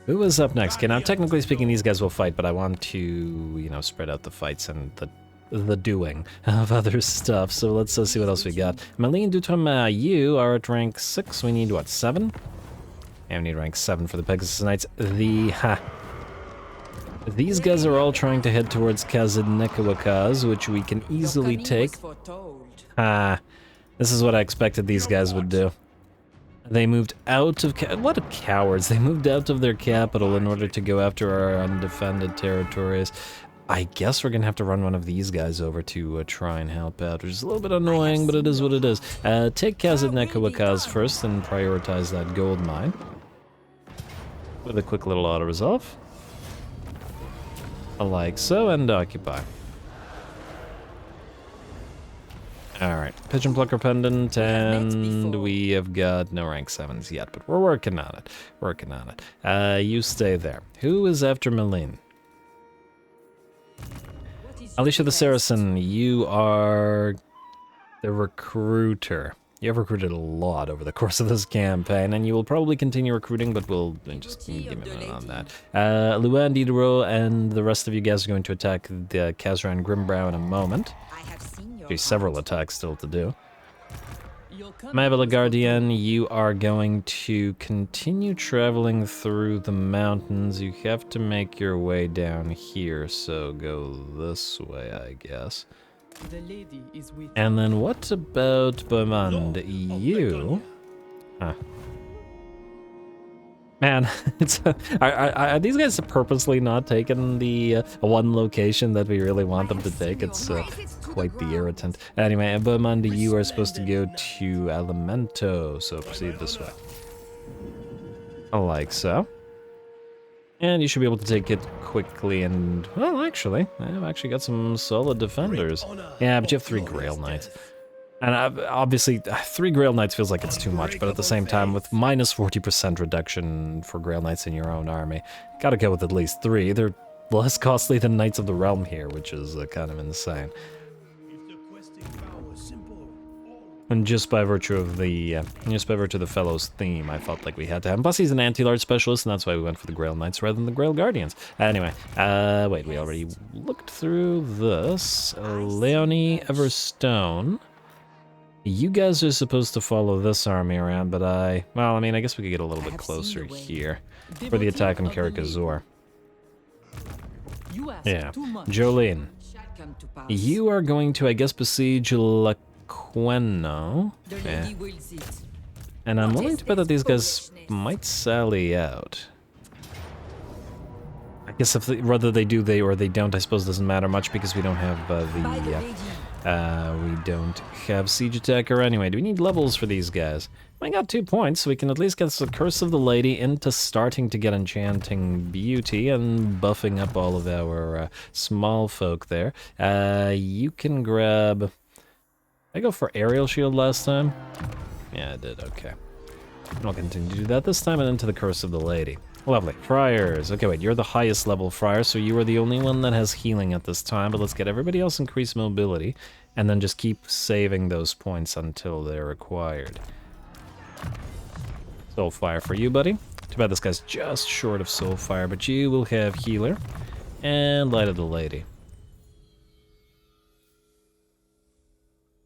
S1: Who is up next? Okay, now technically speaking, these guys will fight, but I want to, you know, spread out the fights and the doing of other stuff. So let's see what else we got. Malene Dutrom, you are at rank 6. We need, what, 7? And we need rank 7 for the Pegasus Knights. These guys are all trying to head towards Kazid-Nekawakaz, which we can easily take. This is what I expected these guys would do. They moved out of... What cowards. They moved out of their capital in order to go after our undefended territories. I guess we're gonna have to run one of these guys over to try and help out, which is a little bit annoying, but it is what it is. Take Kazid-Nekawakaz first and prioritize that gold mine. With a quick little auto-resolve. Like so, and occupy. Alright, Pigeon Plucker Pendant, and we have got no rank 7s yet, but we're working on it. Working on it. You stay there. Who is after Malene? Alicia the Saracen, you are the recruiter. You have recruited a lot over the course of this campaign, and you will probably continue recruiting, but we'll just give a minute on that. Luan Diderot and the rest of you guys are going to attack the Kazran Grimbrow in a moment. There's several attacks still to do. Mabel Guardian, you are going to continue traveling through the mountains. You have to make your way down here, so go this way, I guess.
S3: The lady is with
S1: and then what about Bowmen? You? Huh. Man, it's are these guys purposely not taking the one location that we really want them to take? It's quite the irritant. Anyway, Bowmen, you are supposed to go to Elemento, so proceed this way. Like so. And you should be able to take it quickly and... Well, actually, I've actually got some solid defenders. Yeah, but you have 3 Grail Knights. And obviously, 3 Grail Knights feels like it's too much, but at the same time, with minus 40% reduction for Grail Knights in your own army, gotta go with at least 3. They're less costly than Knights of the Realm here, which is kind of insane. And just by virtue of the Fellows theme, I felt like we had to have him. Plus, he's an anti-large specialist, and that's why we went for the Grail Knights rather than the Grail Guardians. Anyway, wait, we already looked through this. Leonie Everstone. You guys are supposed to follow this army around, but well, I mean, I guess we could get a little bit closer here for the attack on Carcassonne. Yeah, Jolene, you are going to, I guess, besiege Laqueno. Yeah. And I'm willing to bet that these guys might sally out. I guess if whether they do or they don't, I suppose doesn't matter much because we don't have we don't have siege attacker anyway. Do we need levels for these guys? I got 2 points, so we can at least get the Curse of the Lady into starting to get Enchanting Beauty and buffing up all of our small folk there. You can grab... I go for Aerial Shield last time? Yeah, I did, okay. I'll continue to do that this time and into the Curse of the Lady. Lovely. Friars. Okay, wait, you're the highest level friar, so you are the only one that has healing at this time, but let's get everybody else increased mobility, and then just keep saving those points until they're required. Soulfire for you, buddy. Too bad this guy's just short of Soulfire, but you will have healer. And Light of the Lady.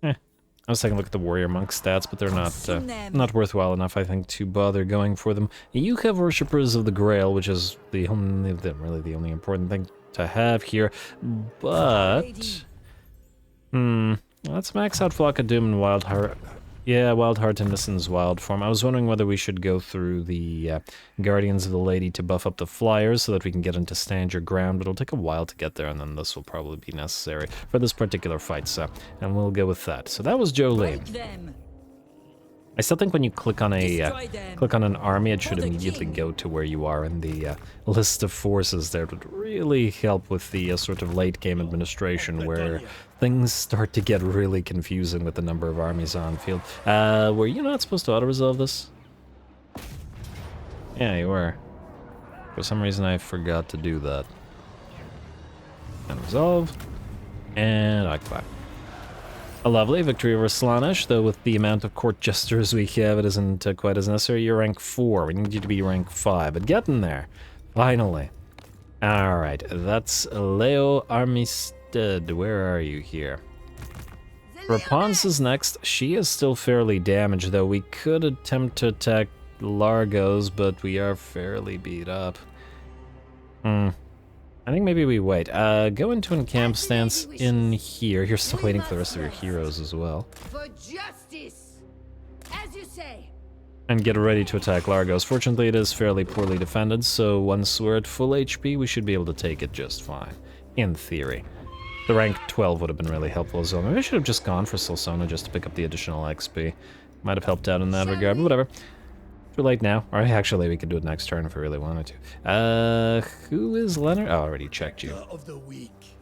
S1: I was taking a look at the warrior monk stats, but they're not worthwhile enough, I think, to bother going for them. You have worshippers of the Grail, which is really the only important thing to have here. But let's max out Flock of Doom and Wildheart. Yeah, Wildheart and Nissan's wild form. I was wondering whether we should go through the Guardians of the Lady to buff up the flyers so that we can get into stand your ground, but it'll take a while to get there, and then this will probably be necessary for this particular fight, so, and we'll go with that. So that was Jolene. I still think when you click on an army, it should immediately go to where you are in the list of forces there. It would really help with the sort of late game administration where things start to get really confusing with the number of armies on field. Were you not supposed to auto-resolve this? Yeah, you were. For some reason I forgot to do that. And resolve. And occupy. A lovely victory over Slaanesh, though with the amount of court jesters we have, it isn't quite as necessary. You're rank 4. We need you to be rank 5, but getting there. Finally. Alright, that's Leo Armistead. Where are you here? Rapunz is next. She is still fairly damaged, though. We could attempt to attack Largos, but we are fairly beat up. I think maybe we wait. Go into encamp stance in here. You're still waiting for the rest of your heroes as well.
S4: For justice, as you say.
S1: And get ready to attack Largos. Fortunately, it is fairly poorly defended, so once we're at full HP, we should be able to take it just fine. In theory. The rank 12 would have been really helpful as well. Maybe I should have just gone for Silsona just to pick up the additional XP. Might have helped out in that regard, but whatever. Too late now. Or actually, we could do it next turn if we really wanted to. Who is Leonard? Oh, I already checked you.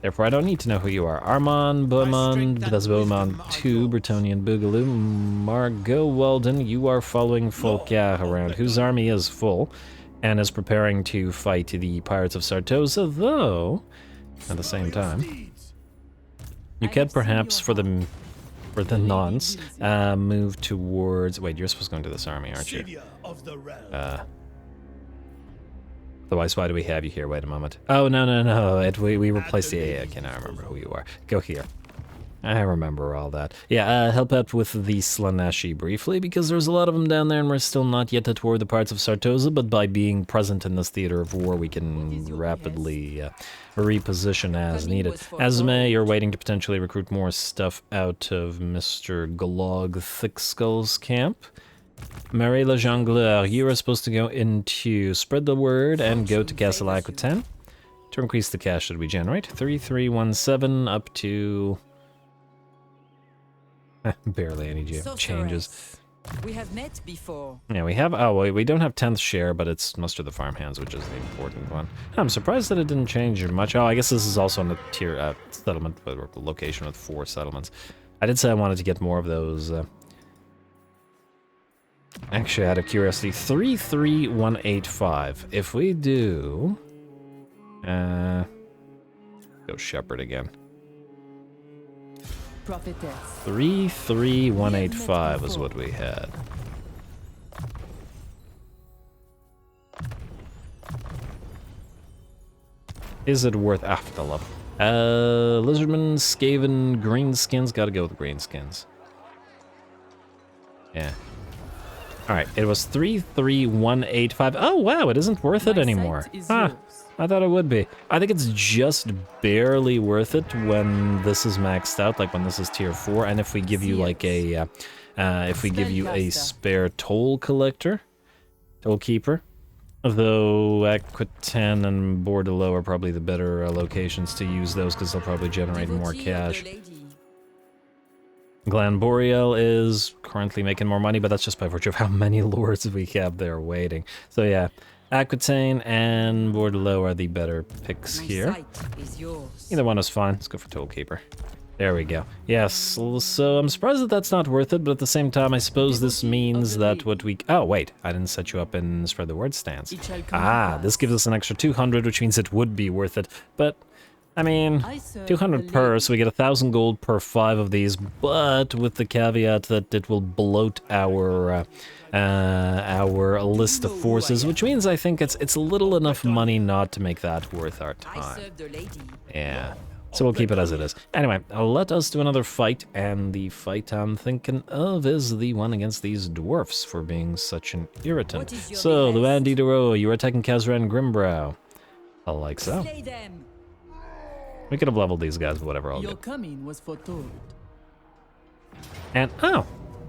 S1: Therefore, I don't need to know who you are. Armand, Bowmen, that's Bowmen 2, Bretonnia and Boogaloo. Margot Walden, you are following Folkar around, whose army is full, and is preparing to fight the Pirates of Sartosa, though, at the same time, you could perhaps, for the nonce, move towards... Wait, you're supposed to go into this army, aren't you? Otherwise, why do we have you here? Wait a moment. Oh, no. We replaced the... Yeah, okay, now I remember who you are. Go here. I remember all that. Yeah, help out with the Slaaneshi briefly, because there's a lot of them down there, and we're still not yet at war with the parts of Sartosa, but by being present in this theater of war, we can rapidly reposition as needed. Asme, you're waiting to potentially recruit more stuff out of Mr. Glog Thickskull's camp. Marie Le Jongleur, you are supposed to go into Spread the Word and go to Castle Aquitaine to increase the cash that we generate. 3317 up to... barely any changes.
S5: We have met before.
S1: Yeah, we have... Oh, we don't have 10th share, but it's Muster the Farmhands, which is the important one. I'm surprised that it didn't change much. Oh, I guess this is also on a tier settlement, or location with 4 settlements. I did say I wanted to get more of those... Actually, out of curiosity, 33185. If we do... go Shepherd again. 33185 is what we had. Is it worth Aftalop? Lizardman, Skaven, Greenskins. Gotta go with Greenskins. Yeah. Alright, it was 33185. Oh, wow, it isn't worth it
S3: My
S1: anymore.
S3: site is
S1: Huh.
S3: yours.
S1: I thought it would be. I think it's just barely worth it when this is maxed out, like when this is tier 4, and if we give you like a, if we give you a spare toll collector, toll keeper. Though Aquitaine and Bordelot are probably the better locations to use those because they'll probably generate more
S5: Devotee of
S1: cash.
S5: the lady.
S1: Glen Boreal is currently making more money, but that's just by virtue of how many lords we have there waiting. So yeah, Aquitaine and Bordelot are the better picks
S5: My
S1: here.
S5: site is yours.
S1: Either one is fine. Let's go for Tollkeeper. There we go. Yes, so I'm surprised that that's not worth it, but at the same time, I suppose this means that what we... Oh, wait, I didn't set you up in Spread the Word stance.
S3: It shall come to
S1: Ah, this
S3: pass.
S1: gives us an extra 200, which means it would be worth it. But, I mean,
S3: I serve
S1: 200
S3: the
S1: per,
S3: lady.
S1: so we get 1,000 gold per 5 of these, but with the caveat that it will bloat our list of forces, which means I think it's little enough money not to make that worth our
S5: I
S1: time.
S5: serve the lady.
S1: Yeah. So we'll keep it as it is. Anyway, let us do another fight, and the fight I'm thinking of is the one against these dwarfs for being such an irritant.
S5: What is your
S1: So,
S5: behest?
S1: Luan Diderot, you were attacking Kazran Grimbrow. I like so.
S5: Slay them.
S1: We could have leveled these guys, but whatever, I'll
S3: Your
S1: do.
S3: coming was foretold.
S1: And, oh!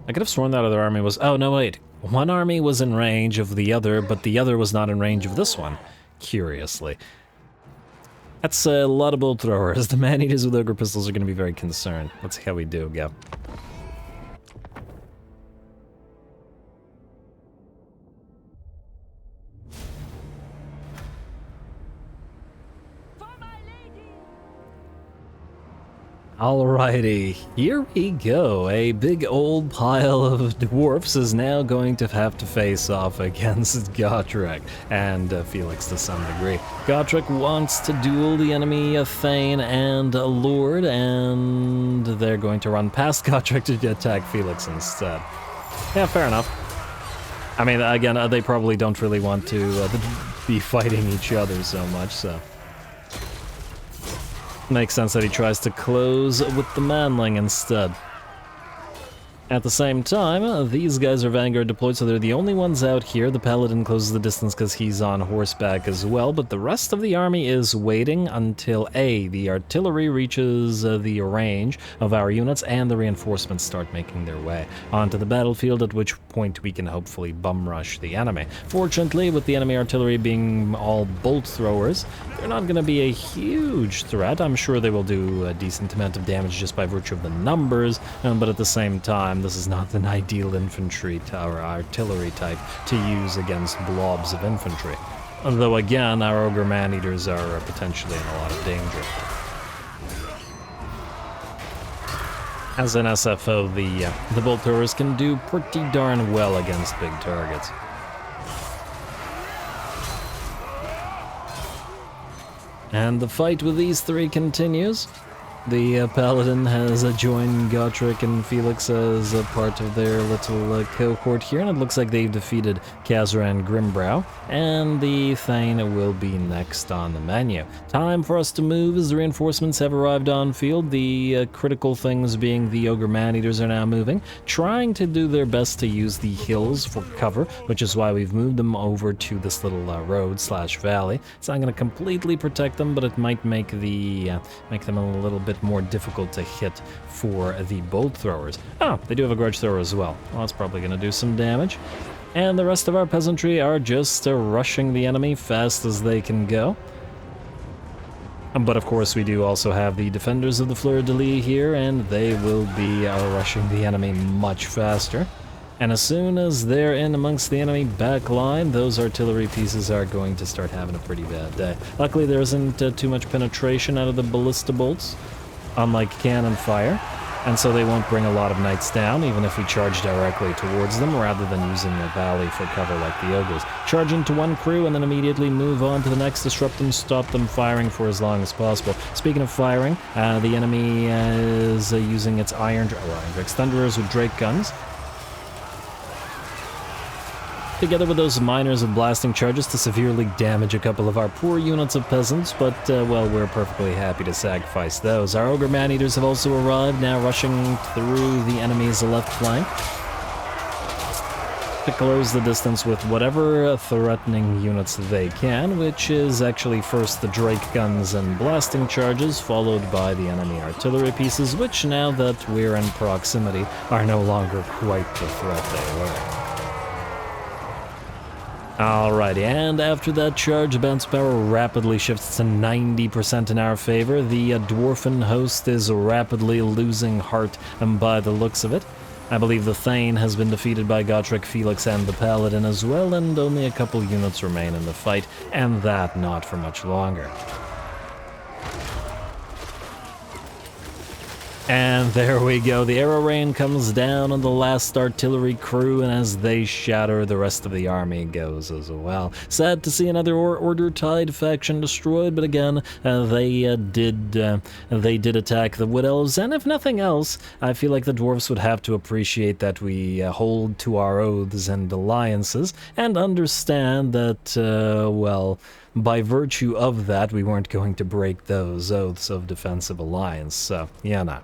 S1: I could have sworn that other army was... Oh, no, wait. One army was in range of the other, but the other was not in range of this one. Curiously. That's a lot of bolt throwers. The man-eaters with ogre pistols are going to be very concerned. Let's see how we do, go. Alrighty, here we go. A big old pile of dwarfs is now going to have to face off against Gotrek and Felix to some degree. Gotrek wants to duel the enemy Thane and Lord, and they're going to run past Gotrek to attack Felix instead. Yeah, fair enough. I mean, again, they probably don't really want to be fighting each other so much, so... Makes sense that he tries to close with the manling instead. At the same time, these guys are Vanguard deployed, so they're the only ones out here. The Paladin closes the distance because he's on horseback as well, but the rest of the army is waiting until A, the artillery reaches the range of our units and the reinforcements start making their way onto the battlefield, at which point we can hopefully bum rush the enemy. Fortunately, with the enemy artillery being all bolt throwers, they're not going to be a huge threat. I'm sure they will do a decent amount of damage just by virtue of the numbers, but at the same time, this is not an ideal infantry or artillery type to use against blobs of infantry. Though again, our ogre man-eaters are potentially in a lot of danger. As an SFO, the bolt throwers can do pretty darn well against big targets. And the fight with these three continues. The Paladin has joined Gotrek and Felix as a part of their little cohort here, and it looks like they've defeated Kazran Grimbrow, and the Thane will be next on the menu. Time for us to move as the reinforcements have arrived on field. The critical things being the Ogre Man-Eaters are now moving, trying to do their best to use the hills for cover, which is why we've moved them over to this little road/valley. It's not going to completely protect them, but it might make them a little bit more difficult to hit for the bolt throwers. Oh, they do have a grudge thrower as well. Well, that's probably going to do some damage. And the rest of our peasantry are just rushing the enemy fast as they can go. But of course we do also have the defenders of the Fleur-de-Lis here, and they will be rushing the enemy much faster. And as soon as they're in amongst the enemy back line, those artillery pieces are going to start having a pretty bad day. Luckily there isn't too much penetration out of the ballista bolts, unlike cannon fire, and so they won't bring a lot of knights down, even if we charge directly towards them, rather than using the valley for cover like the ogres. Charge into one crew and then immediately move on to the next, disrupt them, stop them firing for as long as possible. Speaking of firing, the enemy is using its Iron Drake's Thunderers with Drake guns, together with those miners with blasting charges to severely damage a couple of our poor units of peasants, but, well, we're perfectly happy to sacrifice those. Our Ogre Man-Eaters have also arrived, now rushing through the enemy's left flank. to close the distance with whatever threatening units they can, which is actually first the Drake guns and blasting charges, followed by the enemy artillery pieces, which now that we're in proximity are no longer quite the threat they were. Alrighty, and after that charge, bounce power rapidly shifts to 90% in our favor. The dwarfen host is rapidly losing heart by the looks of it. I believe the Thane has been defeated by Gotrek, Felix, and the Paladin as well, and only a couple units remain in the fight, and that not for much longer. And there we go, the arrow rain comes down on the last artillery crew, and as they shatter, the rest of the army goes as well. Sad to see another Order Tide faction destroyed, but again, they did attack the Wood Elves, and if nothing else, I feel like the dwarves would have to appreciate that we hold to our oaths and alliances, and understand that, well, by virtue of that, we weren't going to break those oaths of defensive alliance, so, yeah, no.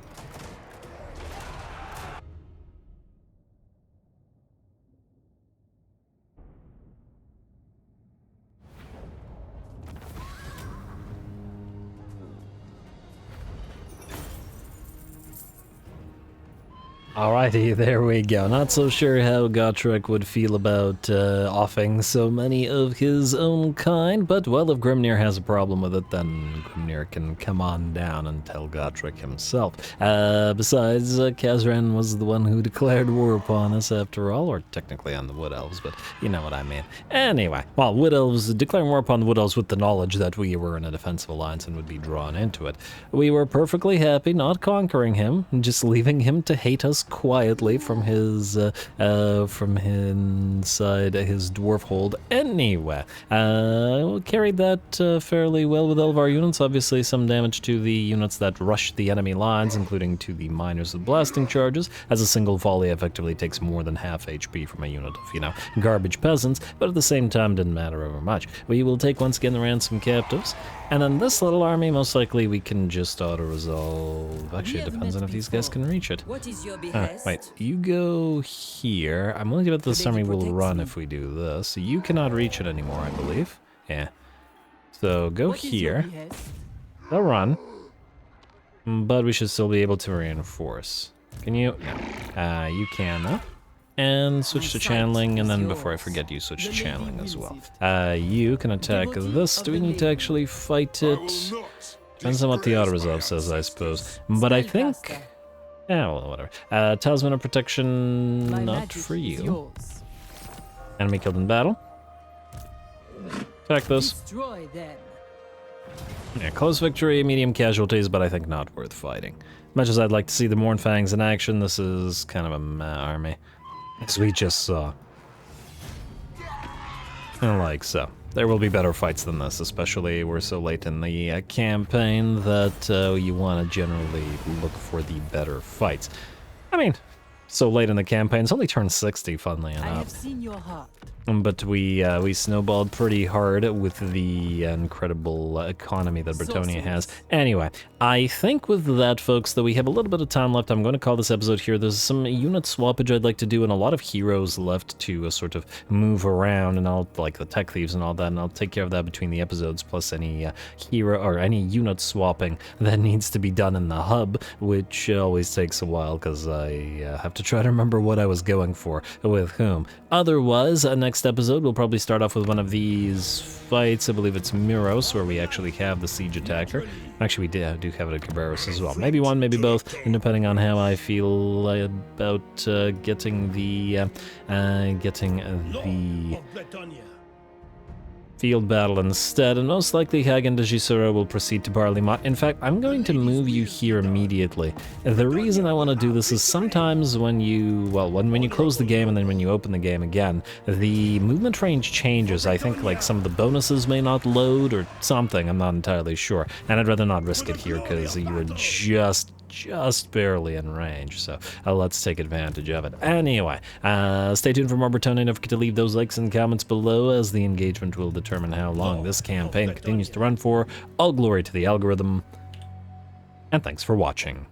S1: Alrighty, there we go. Not so sure how Gotrek would feel about offing so many of his own kind, but well, if Grimnir has a problem with it, then Grimnir can come on down and tell Gotrek himself. Besides, Kazran was the one who declared war upon us after all, or technically on the Wood Elves, but you know what I mean. Anyway, well, Wood Elves, declaring war upon the Wood Elves with the knowledge that we were in a defensive alliance and would be drawn into it. We were perfectly happy not conquering him, just leaving him to hate us quietly from his from inside his dwarf hold. Anyway, we carried that fairly well with all of our units. Obviously, some damage to the units that rushed the enemy lines, including to the miners with blasting charges, as a single volley effectively takes more than half HP from a unit of, you know, garbage peasants, but at the same time didn't matter over much. We will take once again the ransom captives, and then this little army, most likely we can just auto-resolve. Actually, it depends on if these guys can reach it.
S5: What is your behest?
S1: Wait, you go here. I'm willing to bet this army will run if we do this. You cannot reach it anymore, I believe. Yeah. So go here. They'll run. But we should still be able to reinforce. Can you? No. You can, though. And switch to channeling, and then before I forget, you switch to channeling as well. You can attack this. Do we need to actually fight it? Depends on what the auto-resolve says, I suppose. But I think... yeah, well, whatever. Talisman of Protection, not for you. Enemy killed in battle. Attack this.
S5: Destroy them.
S1: Yeah, close victory, medium casualties, but I think not worth fighting. Much as I'd like to see the Mournfangs in action, this is kind of a meh army. As we just saw. And like so. There will be better fights than this, especially we're so late in the campaign that you want to generally look for the better fights. I mean, so late in the campaign, it's only turned 60, funnily enough.
S5: I have seen your heart.
S1: But we snowballed pretty hard with the incredible economy that Bretonnia has. Anyway, I think with that, folks, that we have a little bit of time left. I'm going to call this episode here. There's some unit swappage I'd like to do, and a lot of heroes left to sort of move around, and I'll like the tech thieves and all that, and I'll take care of that between the episodes, plus any hero or any unit swapping that needs to be done in the hub, which always takes a while because I have to try to remember what I was going for with whom. Otherwise, next episode we'll probably start off with one of these fights. I believe it's Miros, where we actually have the siege attacker. Actually, we do have it at Cabarrus as well. Maybe one, maybe both, and depending on how I feel about getting the field battle instead, and most likely Hagen de Gisoro will proceed to Barley-Mott. In fact, I'm going to move you here immediately. The reason I want to do this is sometimes when you, well, when you close the game and then when you open the game again, the movement range changes. I think like some of the bonuses may not load or something, I'm not entirely sure. And I'd rather not risk it here because you were just barely in range, so let's take advantage of it. Anyway, stay tuned for more Bretonnia. Don't forget to leave those likes and comments below, as the engagement will determine how long this campaign continues to run for. All glory to the algorithm, and thanks for watching.